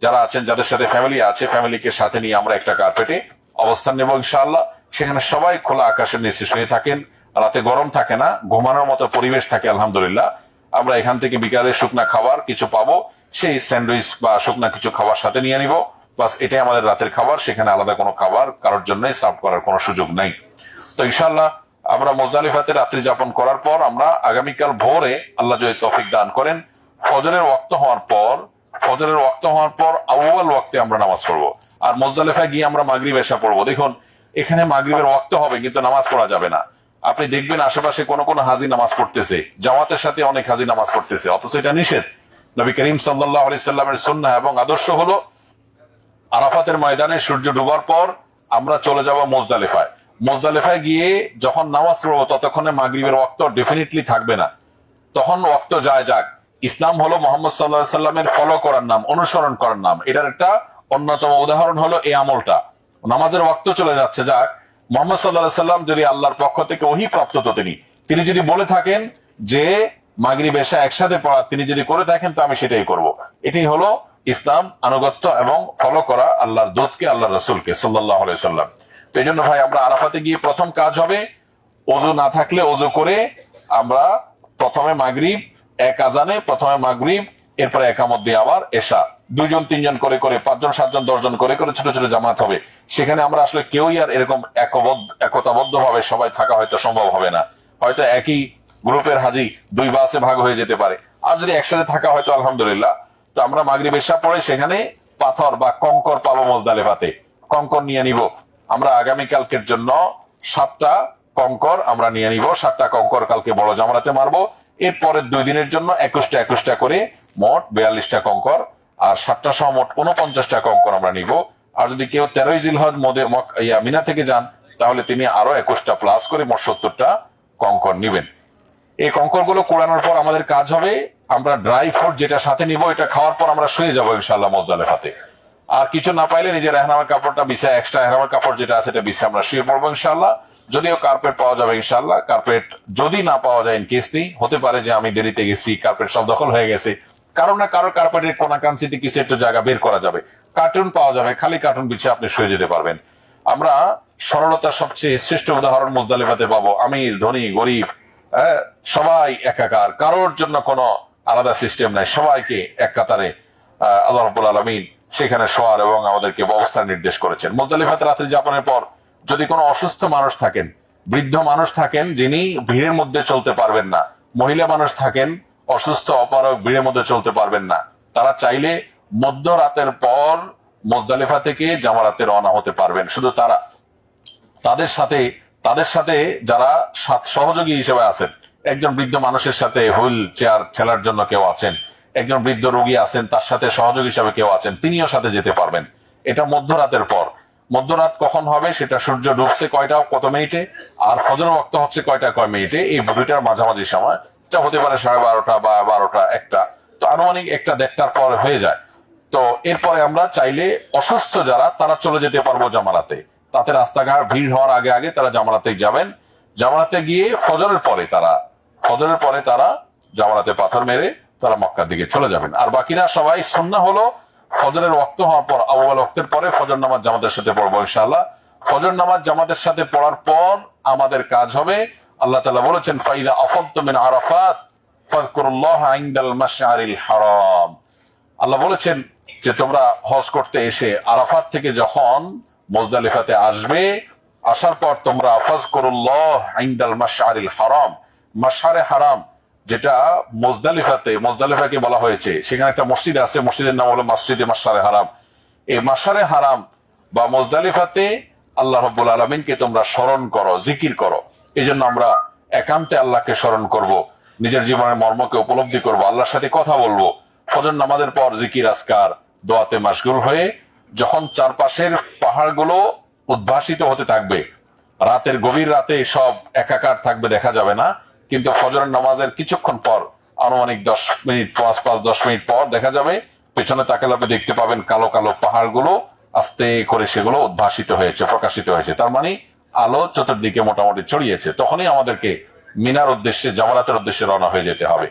A: যারা আছেন, যাদের সাথে ফ্যামিলি আছে, ফ্যামিলিকে সাথে নিয়ে আমরা একটা কার্পেটে অবস্থান নেব ইনশাআল্লাহ। সেখানে সবাই খোলা আকাশের নিচে শুয়ে থাকেন, রাতে গরম থাকে না, ঘুমানোর মতো পরিবেশ থাকে আলহামদুলিল্লাহ। আমরা এখান থেকে বিকালে শুকনা খাবার কিছু পাবো, সেই স্যান্ডউইচ বা শুকনা কিছু খাবার সাথে নিয়ে নিব, বাস এটাই আমাদের রাতের খাবার। সেখানে আলাদা কোনো খাবার কারোর জন্যই সার্ভ করার কোনো সুযোগ নেই। তো ইনশাআল্লাহ আমরা মুজদালিফাতে রাত্রি যাপন করার পর আমরা আগামীকাল ভোরে আল্লাহ যদি তৌফিক দান করেন ফজরের ওয়াক্ত হওয়ার পর আউয়াল ওয়াক্তে আমরা নামাজ পড়বো। আর মুজদালিফায় গিয়ে আমরা মাগরিব এশা পড়বো। দেখুন এখানে মাগরিবের ওয়াক্ত হবে কিন্তু নামাজ পড়া যাবে না। আপনি দেখবেন আশেপাশে কোন কোন হাজি নামাজ পড়তেছে, জামাতের সাথে অনেক হাজি নামাজ পড়তেছে, অথচ এটা নিষেধ। নবী করিম সাল্লাল্লাহু আলাইহি সাল্লামের সুন্নাহ এবং আদর্শ হলো আরাফাতের ময়দানে সূর্য ডুবার পর আমরা চলে যাব মুজদালিফায়। মুজদালিফায় গিয়ে যখন নামাজ পড়বো ততক্ষণে মাগরিবের ওয়াক্ত ডেফিনেটলি থাকবে না, তখন ওয়াক্ত যায় যাক। ইসলাম হলো মুহাম্মদ সাল্লাল্লাহু আলাইহি সাল্লামের ফলো করার নাম, অনুসরণ করার নাম। এটার একটা অন্যতম উদাহরণ হলো এই আমলটা। নামাজের ওয়াক্ত চলে যাচ্ছে যাক, মুহাম্মদ সাল্লাল্লাহু আলাইহি সাল্লাম যদি আল্লাহর পক্ষ থেকে ওহী প্রাপ্ত তো তিনি যদি বলে থাকেন যে মাগরিব এশা একসাথে পড়া, তিনি যদি করে থাকেন তো আমি সেটাই করব। এটাই হলো ইসলাম, আনুগত্য এবং ফলো করা আল্লাহর দূতকে, আল্লাহর রাসূলকে সাল্লাল্লাহু আলাইহি সাল্লাম। তো এই জন্য ভাই আমরা আরাফাতে গিয়ে প্রথম কাজ হবে ওযু না থাকলে ওযু করে আমরা প্রথমে মাগরিব, এক আজানে প্রথমে মাগরিব, এরপরে একামত দিয়ে আবার এশা, 2জন 3জন করে করে 5জন 7জন 10জন করে করে ছোট ছোট জামাত হবে। সেখানে আমরা আসলে কেউই আর এরকম একতাবদ্ধ ভাবে সবাই থাকা হয়তো সম্ভব হবে না। হয়তো একই গ্রুপের হাজি 2 বাসে ভাগ হয়ে যেতে পারে, আর যদি একসাথে থাকা হয়তো আলহামদুলিল্লাহ। তো আমরা মাগরিব এশা পড়ে সেখানে পাথর বা কঙ্কর পাবো মুজদালিফাতে, কঙ্কর নিয়ে নিব। আমরা আগামীকালকের জন্য 7টা কঙ্কর আমরা নিয়ে নিব, 7টা কঙ্কর কালকে বড় জামরাতে মারবো। এরপরের 2 দিনের জন্য 21টা করে মোট 42টা কঙ্কর, আর 7টা সহ মোট 49টা কঙ্কর আমরা নিব। আর যদি কেউ 13ই জিলহজ মিনা থেকে যান তাহলে তিনি আরো 21টা প্লাস করে মোট 70টা কঙ্কর নিবেন। এই কঙ্কর গুলো কুড়ানোর পর আমাদের কাজ হবে আমরা ড্রাই ফ্রুট যেটা সাথে নিব, এটা খাওয়ার পর আমরা শুয়ে যাবো ইনশাআল্লাহ মুজদালিফাতে। আর কিছু না পাইলে নিজের এহরামের কাপড়টা বিছায়, এক্সট্রা এহরামের কাপড় যেটা আছে এটা বিছায় আমরা শুয়ে পড়বো ইনশাআল্লাহ। যদিও কার্পেট পাওয়া যাবে ইনশাআল্লাহ, কার্পেট যদি না পাওয়া যায় ইনকেস নেই, হতে পারে যে আমি দেরিতে গেছি, কার্পেট সব দখল হয়ে গেছে, কারো না কারো কার্পেটের কোনাকাঞ্চিতে কিছু একটা জায়গা বের করা যাবে, কার্টুন পাওয়া যাবে, খালি কার্টুন বিছিয়ে আপনি শুয়ে যেতে পারবেন। আমরা সরলতার সবচেয়ে শ্রেষ্ঠ উদাহরণ মুজদালিফাতে পাবো। আমির, ধনী, গরিব, সবাই একাকার, কারোর জন্য কোনো আলাদা সিস্টেম নাই, সবাইকে এক কাতারে আল্লাহ রাব্বুল আলামিন সেখানে শোয়ার এবং আমাদেরকে অবস্থান নির্দেশ করেছেন। মুজদালিফাতে রাত্রি যাপনের পর যদি কোনো অসুস্থ মানুষ থাকেন, বৃদ্ধ মানুষ থাকেন যিনি ভিড়ের মধ্যে চলতে পারবেন না, মহিলা মানুষ থাকেন অসুস্থ অপারগ ভিড়ের মধ্যে চলতে পারবেন না, তারা চাইলে মধ্যরাতের পর মুজদালিফা থেকে জামারাতে রওনা হতে পারবেন। শুধু তারা, তাদের সাথে যারা সহযোগী হিসেবে আছেন, একজন বৃদ্ধ মানুষের সাথে হুইল চেয়ার ঠেলার জন্য কেউ আছেন, একজন বৃদ্ধ রোগী আছেন তার সাথে সহযোগী হিসাবে কেউ আছেন, তিনিও সাথে যেতে পারবেন। এটা মধ্যরাতের পর। মধ্যরাত কখন হবে সেটা সূর্য ডুবছে কয়টা কত মিনিটে, আর ফজর ওয়াক্ত হচ্ছে কয়টা কয় মিনিটে, এই দুইটার মাঝামাঝি সময়, এটা হতে পারে 12:30 বা 12টা 1টা, তো আনুমানিক 1টা 1:30টার পর হয়ে যায়। তো এরপরে আমরা চাইলে অসুস্থ যারা তারা চলে যেতে পারবো জামারাতে, তাতে রাস্তাঘাট ভিড় হওয়ার আগে আগে তারা জামারাতে যাবেন। জামারাতে গিয়ে ফজরের পরে তারা জামারাতে পাথর মেরে তারা মক্কার দিকে চলে যাবেন। আর বাকিরা সবাই সুন্নাহ হলো ফজরের ওয়াক্ত হওয়ার পর, আউয়াল ওয়াক্তের পরে ফজর নামাজ জামাতের সাথে পড়বো ইনশাআল্লাহ। ফজর নামাজ জামাতের সাথে পড়ার পর আমাদের কাজ হবে, আল্লাহ তাআলা বলেছেন ফাইদা আফাদতুম মিন আরাফাত ফাযকুরুল্লাহ ইনদাল মাশআরিল হারাম। আল্লাহ বলেছেন যে তোমরা হজ করতে এসে আরাফাত থেকে যখন মুজদালিফাতে আসবে, আসার পর তোমরা ফাযকুরুল্লাহ ইনদাল মাশআরিল হারাম, মাশআরে হারাম যেটা মুজদালিফাকে বলা হয়েছে, সেখানে একটা মসজিদ আছে, মসজিদের নাম হলো মসজিদে মাশআরে হারাম। এই মাশআরে হারাম বা মুজদালিফাতে আল্লাহ রাব্বুল আলামিনকে তোমরা স্মরণ করো, জিকির করো। এই জন্য আমরা একান্তে আল্লাহকে স্মরণ করব, নিজের জীবনের মর্মকে উপলব্ধি করব, আল্লাহর সাথে কথা বলবো। ফজর নামাজের পর জিকির আজকার দোয়াতে মাশগুল হয়ে যখন চারপাশের পাহাড়গুলো উদ্ভাসিত হতে থাকবে, রাতের গভীর রাতে সব একাকার থাকবে, দেখা যাবে না, কিন্তু ফজরের নামাজের কিছুক্ষণ পর আনুমানিক 10 মিনিট 5-10 মিনিট পর দেখা যাবে, পেছনে তাকালে আপনি দেখতে পাবেন কালো কালো পাহাড়গুলো আস্তে করে সেগুলো উদ্ভাসিত হয়েছে, প্রকাশিত হয়েছে। তার মানে আলো চতুর্দিকে মোটামুটি ছড়িয়েছে। তখনই আমাদেরকে মিনার উদ্দেশ্যে, জামারাতের উদ্দেশ্যে রওনা হয়ে যেতে হবে।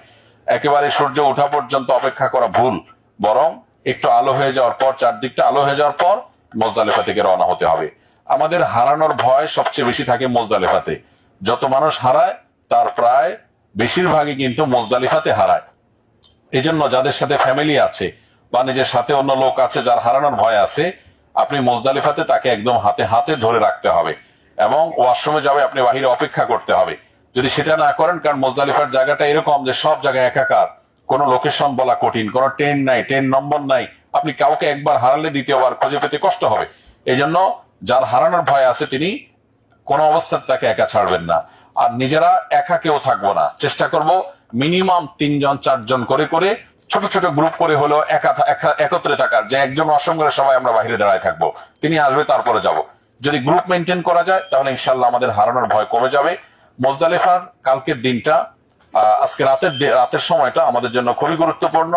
A: একেবারে সূর্য ওঠা পর্যন্ত অপেক্ষা করা ভুল, বরং একটু আলো হয়ে যাওয়ার পর, চারদিকটা আলো হয়ে যাওয়ার পর মুজদালিফা থেকে রওনা হতে হবে। আমাদের হারানোর ভয় সবচেয়ে বেশি থাকে মুজদালিফাতে। যত মানুষ হারায় তার প্রায় বেশিরভাগই কিন্তু মুজদালিফাতে হারায়। এই জন্য যাদের সাথে ফ্যামিলি আছে বা নিজের সাথে অন্য লোক আছে যার হারানোর ভয় আছে, আপনি মুজদালিফাতে তাকে একদম হাতে হাতে ধরে রাখতে হবে এবং ওয়াশরুমে যাবে আপনি বাহিরে অপেক্ষা করতে হবে। যদি সেটা না করেন, কারণ মুজদালিফার জায়গাটা এরকম যে সব জায়গায় একাকার, কোনো লোকেশন বলা কঠিন, কোনো ট্রেন নাই, ট্রেন নম্বর নাই, আপনি কাউকে একবার হারালে দ্বিতীয়বার খুঁজে পেতে কষ্ট হবে। এই জন্য যার হারানোর ভয় আছে তিনি কোনো অবস্থায় তাকে একা ছাড়বেন না। আর নিজেরা একা কেউ থাকবো না, চেষ্টা করব মিনিমাম 3-4 করে করে ছোট ছোট গ্রুপ করে হলেও একত্রে থাকার, যে একজন অসংখ্য সবাই আমরা বাইরে দাঁড়ায় থাকবো, তিনি আসবে তারপরে যাব। যদি গ্রুপ মেনটেন করা যায় তাহলে ইনশাল্লাহ আমাদের হারানোর ভয় কমে যাবে। মুজদালিফার কালকের দিনটা, আজকে রাতের সময়টা আমাদের জন্য খুবই গুরুত্বপূর্ণ,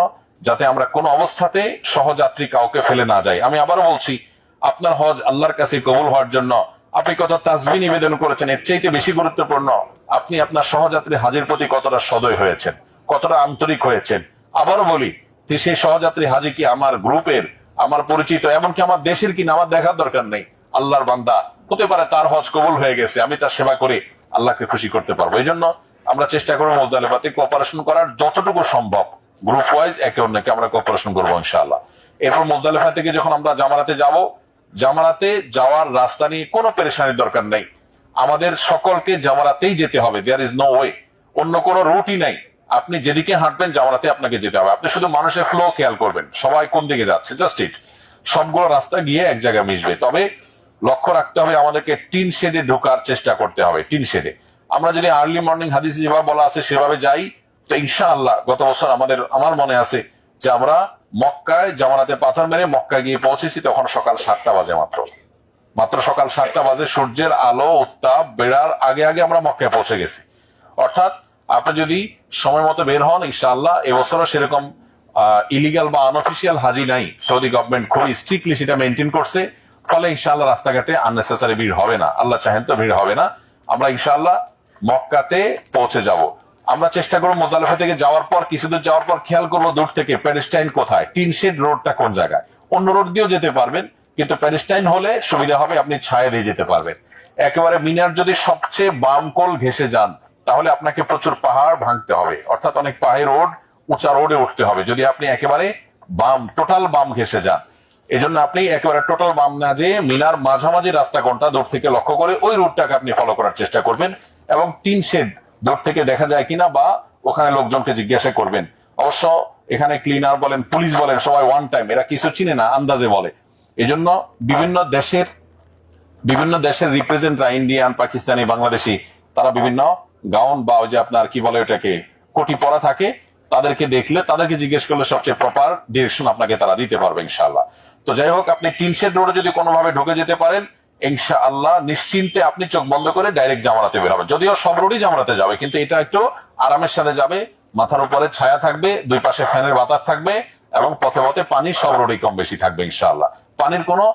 A: যাতে আমরা কোনো অবস্থাতে সহযাত্রী কাউকে ফেলে না যাই। আমি আবারও বলছি, আপনার হজ আল্লাহর কাছে কবুল হওয়ার জন্য আপনি কত তাসবিহ নিবেদন করেছেন, এর চাইতে বেশি গুরুত্বপূর্ণ আপনি আপনার সহযাত্রী হাজির প্রতি কতটা সদয় হয়েছেন, কতটা আন্তরিক হয়েছেন। আবারও বলি, সেই সহযাত্রী হাজি কি আমার গ্রুপের, আমার পরিচিত, এমনকি আমার দেশের কিনা, আমার দেখার দরকার নেই। আল্লাহর বান্দা হতে পারে, তার হজ কবুল হয়ে গেছে, আমি তার সেবা করে আল্লাহকে খুশি করতে পারবো। এই জন্য আমরা চেষ্টা করবো মুজদালিফাতে কোঅপারেশন করার যতটুকু সম্ভব, গ্রুপ ওয়াইজ একে অন্যকে আমরা কোঅপারেশন করবো ইনশাআল্লাহ। এরপর মুজদালিফা থেকে যখন আমরা জামারাতে যাব, জামারাতে যাওয়ার রাস্তা নিয়ে কোনো পেরেশানির দরকার নেই। আমাদের সকলকে জামারাতেই যেতে হবে, দেয়ার ইজ নো ওয়ে, অন্য কোনো রুটই নাই। আপনি যেদিকে হাঁটবেন জামারাতে আপনাকে যেতে হবে। আপনি শুধু মানুষের ফ্লো খেয়াল করবেন, সবাই কোন দিকে যাচ্ছে, জাস্ট ইট, সবগুলো রাস্তা গিয়ে এক জায়গায় মিশবে। তবে লক্ষ্য রাখতে হবে আমাদেরকে টিন শেডে ঢোকার চেষ্টা করতে হবে। টিন শেডে আমরা যদি আর্লি মর্নিং হাদিসে যেভাবে বলা আছে সেভাবে যাই, তো ইনশাআল্লাহ গত বছর আমার মনে আছে যে আমরা মক্কায় জামারাতে পাথর মেরে মক্কায় গিয়ে পৌঁছেছি, তখন সকাল 7টা বাজে, মাত্র সকাল 7টা বাজে, সূর্যের আলো উত্তাপ বেড়ার আগে আগে আমরা মক্কায় পৌঁছে গেছি। অর্থাৎ আপনি যদি সময় মতো বের হন, ইনশাআল্লাহ এবছরও সেরকম ইলিগাল বা আনঅফিসিয়াল হাজি নাই। সৌদি গভর্নমেন্ট খুব স্ট্রিক্টলি সেটা মেনটেন করছে, ফলে ইনশাআল্লাহ রাস্তাঘাটে আননেসেসারি ভিড় হবে না, আল্লাহ চাহেন তো ভিড় হবে না। আমরা ইনশাআল্লাহ মক্কাতে পৌঁছে যাব। আমরা চেষ্টা করবো মুজদালিফা থেকে যাওয়ার পর, কিছুদূর যাওয়ার পর খেয়াল করবো দূর থেকে প্যালেস্টাইন কোথায়, টিনশেড রোডটা কোন জায়গায়। অন্য রোড দিয়েও যেতে পারবেন, কিন্তু প্যালেস্টাইন হলে সুবিধা হবে, আপনি ছায়া দিয়ে যেতে পারবেন। একেবারে মিনার যদি সবচেয়ে বাম কোল ঘেসে যান, তাহলে আপনাকে প্রচুর পাহাড় ভাঙতে হবে, অর্থাৎ অনেক পাহাড়ি রোড, উঁচা রোডে উঠতে হবে যদি আপনি একেবারে বাম, টোটাল বাম ঘেসে যান। এই জন্য আপনি একেবারে টোটাল বাম না যেয়ে মিনার মাঝামাঝি রাস্তা কোনটা দূর থেকে লক্ষ্য করে ওই রুটটাকে আপনি ফলো করার চেষ্টা করবেন, এবং টিন শেড দূর থেকে দেখা যায় কিনা বা ওখানে লোকজনকে জিজ্ঞাসা করবেন। অবশ্য এখানে ক্লিনার বলেন, পুলিশ বলেন, সবাই ওয়ান টাইম, এরা কিছু চিনে না, আন্দাজে বলে। এই জন্য বিভিন্ন দেশের রিপ্রেজেন্টরা, ইন্ডিয়ান, পাকিস্তানি, বাংলাদেশি, তারা বিভিন্ন গাউন বা ওই যে আপনার কি বলে ওটাকে, কোটি পরা থাকে, তাদেরকে দেখলে, তাদেরকে জিজ্ঞেস করলে সবচেয়ে প্রপার ডিরেকশন আপনাকে তারা দিতে পারবে ইনশাআল্লাহ। তো যাই হোক, আপনি টিনশেড রোডে যদি কোনোভাবে ঢুকে যেতে পারেন, ইনশাআল্লাহ নিশ্চিন্তে আপনি চোখ বন্ধ করে ডাইরেক্ট জামারাতে বের হবেন। যদিও সব রোডই জামারাতে যাবে, কিন্তু এটা একটু আরামের সাথে যাবে। মাথার উপরে ছায়া থাকবে, দুই পাশে ফ্যানের বাতাস থাকবে, এবং পথে পথে পানি সব রোডে কম বেশি থাকবে ইনশাআল্লাহ। পানির কোনো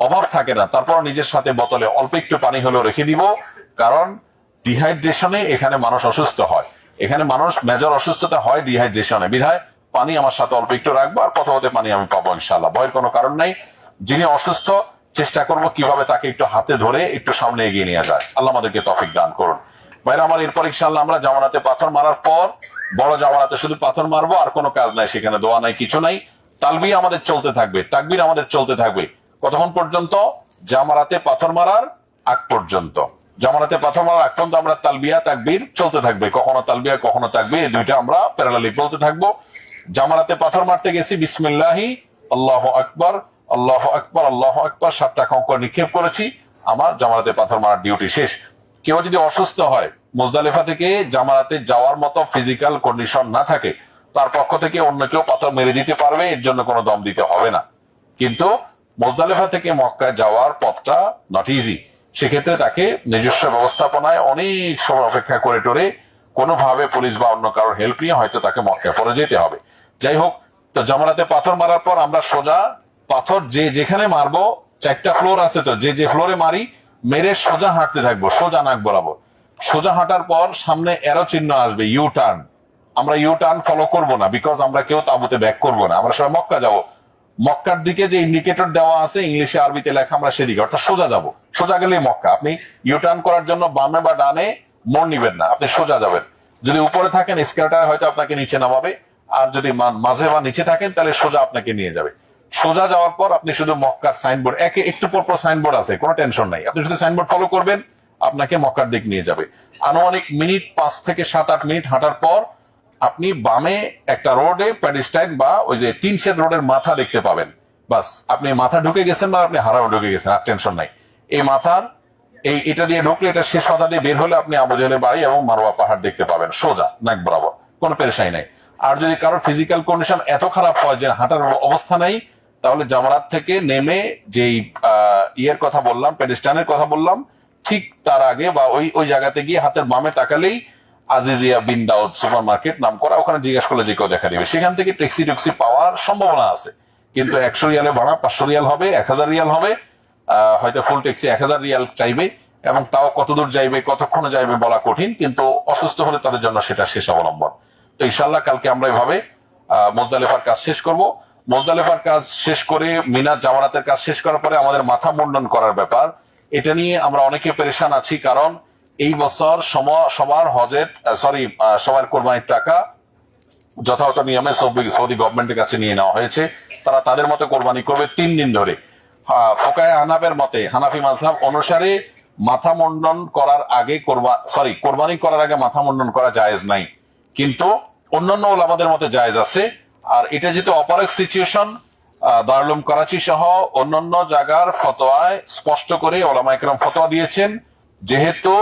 A: অভাব থাকে না। তারপর নিজের সাথে বোতলে অল্প একটু পানি হলেও রেখে দিব, কারণ ডিহাইড্রেশনে এখানে মানুষ অসুস্থ হয়। এখানে মানুষ মেজর অসুস্থতা হয় ডিহাইড্রেশনে, বিধায় পানি আমার সাথে অল্প একটু রাখবো, আর পথে পথে পানি আমি পাবো ইনশাআল্লাহ। ভয়ের কোনো কারণ নাই। যিনি অসুস্থ, চেষ্টা করবো কিভাবে তাকে একটু হাতে ধরে একটু সামনে এগিয়ে নিয়ে যায়। আল্লাহ আমাদেরকে তৌফিক দান করুন। ভাইরা আমার, এরপর ইনশাআল্লাহ আমরা জামানাতে পাথর মারার পর, বড় জামানাতে শুধু পাথর মারবো, আর কোনো কাজ নাই, সেখানে দোয়া নাই, কিছু নাই। তালবিয়া আমাদের চলতে থাকবে, তাকবীর আমাদের চলতে থাকবে। কতক্ষণ পর্যন্ত? জামারাতে পাথর মারার আগ পর্যন্ত। জামারাতে পাথর মারার আগ পর্যন্ত আমরা তালবিয়া তাকবীর চলতে থাকবে। কখনো তালবিয়া কখনো তাকবীর, এই দুইটা আমরা প্যারালালি বলতে থাকবো। জামারাতে পাথর মারতে গেছি, বিসমিল্লাহি আল্লাহু আকবার, আল্লাহু আকবার, আল্লাহু আকবার, 7টা কঙ্কর নিক্ষেপ করেছি, আমার জামারাতে পাথর মারার ডিউটি শেষ। কেউ যদি অসুস্থ হয়, মুজদালিফা থেকে জামারাতে যাওয়ার মতো ফিজিক্যাল কন্ডিশন না থাকে, তার পক্ষ থেকে অন্য কেউ পাথর মেরে দিতে পারবে, এর জন্য কোনো দম দিতে হবে না। কিন্তু মুজদালিফা থেকে মক্কায় যাওয়ার পথটা নট ইজি, সেক্ষেত্রে তাকে নিজস্ব ব্যবস্থাপনায় অনেক সময় অপেক্ষা করে টোরে কোনোভাবে পুলিশ বা অন্য কারোর হেল্প নিয়ে হয়তো তাকে মক্কায় পরে যেতে হবে। যাই হোক, তো জামারাতে পাথর মারার পর আমরা সোজা পাথর যে যেখানে মারবো, 4টা ফ্লোর আছে, তো যে যে ফ্লোরে মারি মেরে সোজা হাঁটতে থাকবো, সোজা নাক বরাবর। সোজা হাঁটার পর সামনে এরো চিহ্ন আসবে, ইউ টার্ন। আমরা ইউ টার্ন ফলো করবো না, বিকজ আমরা কেউ তাঁবুতে ব্যাক করবো না। আমরা সবাই মক্কা যাবো, মক্কার দিকে যে ইন্ডিকেটর দেওয়া আছে ইংলিশে আরবিতে লেখা, আমরা সেদিকে, অর্থাৎ সোজা যাব। সোজা গেলেই মক্কা। আপনি ইউ টার্ন করার জন্য বামে বা ডানে মোড় নিবেন না, আপনি সোজা যাবেন। যদি উপরে থাকেন, স্কেলেটার হয়তো আপনাকে নিচে নামাবে, আর যদি মাঝে বা নিচে থাকেন, তাহলে সোজা আপনাকে নিয়ে যাবে। সোজা যাওয়ার পর আপনি শুধু মক্কার সাইনবোর্ড, একটু পর সাইনবোর্ড আছে, কোনো টেনশন নাই, আপনি শুধু সাইনবোর্ড ফলো করবেন, আপনাকে মক্কার দিক নিয়ে যাবে। আনুমানিক মিনিট 5 থেকে 7-8 মিনিট হাঁটার পর আপনি বামে একটা রোডে প্যাডিস্টাইন বা ওই যে টিনশেড রোডের মাথা দেখতে পাবেন। বাস, আপনি মাথা ঢুকে গেছেন বা আপনি হারাও ঢুকে গেছেন, আর টেনশন নাই। এই মাথার এটা দিয়ে ঢুকলে, এটা শেষ মাথা দিয়ে বের হলে আপনি আবু জেহেলের বাড়ি এবং মারওয়া পাহাড় দেখতে পাবেন সোজা নাক বরাবর, কোনো পেরেশানি নাই। আর যদি কারোর ফিজিক্যাল কন্ডিশন এত খারাপ হয় যে হাঁটার অবস্থা নাই, তাহলে জামারাত থেকে নেমে যেই ইয়ের কথা বললাম, পেডিস্টানের কথা বললাম, ঠিক তার আগে বা ওই জায়গাতে গিয়ে হাতের বামে তাকালেই আজিজিয়া বিন দাউদ সুপার মার্কেট নাম করা, ওখানে জিজ্ঞাসা করলে যে কেউ দেখা দিবে। সেখান থেকে ট্যাক্সি ট্যাক্সি পাওয়ার সম্ভাবনা আছে, কিন্তু 100 রিয়ালে ভাড়া, 500 রিয়াল হবে, 1000 রিয়াল হবে, হয়তো ফুল ট্যাক্সি 1000 রিয়াল চাইবে, এবং তাও কতদূর যাইবে, কতক্ষণে যাইবে বলা কঠিন, কিন্তু অসুস্থ হলে তাদের জন্য সেটা শেষ অবলম্বন। তো ইনশাল্লাহ কালকে আমরা এভাবে মুজদালিফার কাজ শেষ করব। মুজদালিফার কাজ শেষ করে মিনার জামারাতের কাজ শেষ করার পরে আমাদের মাথা মুন্ডন করার ব্যাপার, এটা নিয়ে আমরা অনেকে পেরেশান আছি, কারণ এই বছর সবার সবার কোরবানির টাকা যথাযথ নিয়মে সৌদি গভর্নমেন্টের কাছে নিয়ে নেওয়া হয়েছে। তারা তাদের মতো কোরবানি করবে 3 দিন ধরে। ফোকায়ে হানাফের মতে, হানাফি মাযহাব অনুসারে মাথা মুন্ডন করার আগে কোরবানি করার আগে মাথা মুন্ডন করা জায়েজ নাই, কিন্তু অন্যান্য ওলামাদের মতে জায়েজ আছে। আর এটা যেহেতু অপারেক সিচুয়েশন, দারুল উলুম করাচি সহ অন্যান্য জায়গার ফতোয়ায় স্পষ্ট করে ওলামায়ে কেরাম ফতোয়া দিয়েছেন, যেহেতু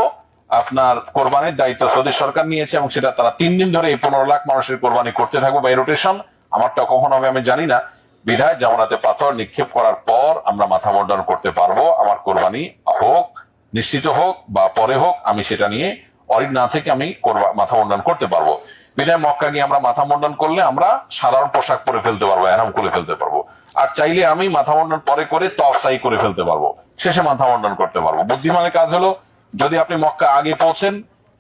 A: আপনার কোরবানির দায়িত্ব সৌদি সরকার নিয়েছে, এবং সেটা তারা 3 দিন ধরে এই 15 লাখ মানুষের কোরবানি করতে থাকবে বাই রোটেশন। আমারটা কখন হবে আমি জানি না, বিধায় জামারাতে পাথর নিক্ষেপ করার পর আমরা মাথা মুন্ডন করতে পারবো। আমার কোরবানি হোক, নিশ্চিত হোক বা পরে হোক, আমি সেটা নিয়ে অরিড না থেকে আমি মাথা মুন্ডন করতে পারবো। বিধায় মক্কা গিয়ে আমরা মাথা মুন্ডন করলে আমরা সাধারণ পোশাক পরে ফেলতে পারবো, এহরাম করে ফেলতে পারবো। আর চাইলে আমি মাথা মুন্ডন পরে করে তফসাই করে ফেলতে পারবো, শেষে মাথা মুন্ডন করতে পারবো। বুদ্ধিমানের কাজ হলো, যদি আপনি মক্কা আগে পৌঁছেন,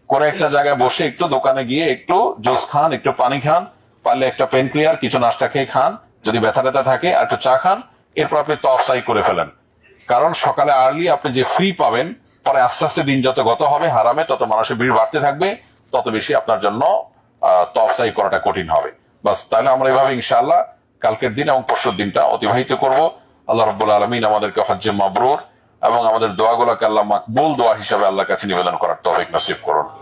A: করে একটা জায়গায় বসে একটু দোকানে গিয়ে একটু জুস খান, একটু পানি খান, পারলে একটা পেন ক্লিয়ার কিছু নাস্তা খেয়ে খান, যদি ব্যথা ট্যাথা থাকে আর একটু চা খান, এরপর আপনি তফসাই করে ফেলেন। কারণ সকালে আর্লি আপনি যে ফ্রি পাবেন, পরে আস্তে আস্তে দিন যত গত হবে হারামে, তত মানুষের ভিড় বাড়তে থাকবে, তত বেশি আপনার জন্য তফসাই করাটা কঠিন হবে। বাস, তাহলে আমরা এভাবে ইনশাআল্লাহ কালকের দিন এবং পরশুর দিনটা অতিবাহিত করব। আল্লাহ রাব্বুল আলামিন আমাদেরকে হজ্জে মাবরুর এবং আমাদের দোয়াগুলোকে আল্লাহ মাকবুল দোয়া হিসাবে আল্লাহর কাছে নিবেদন করার তৌফিক নসিব করুন।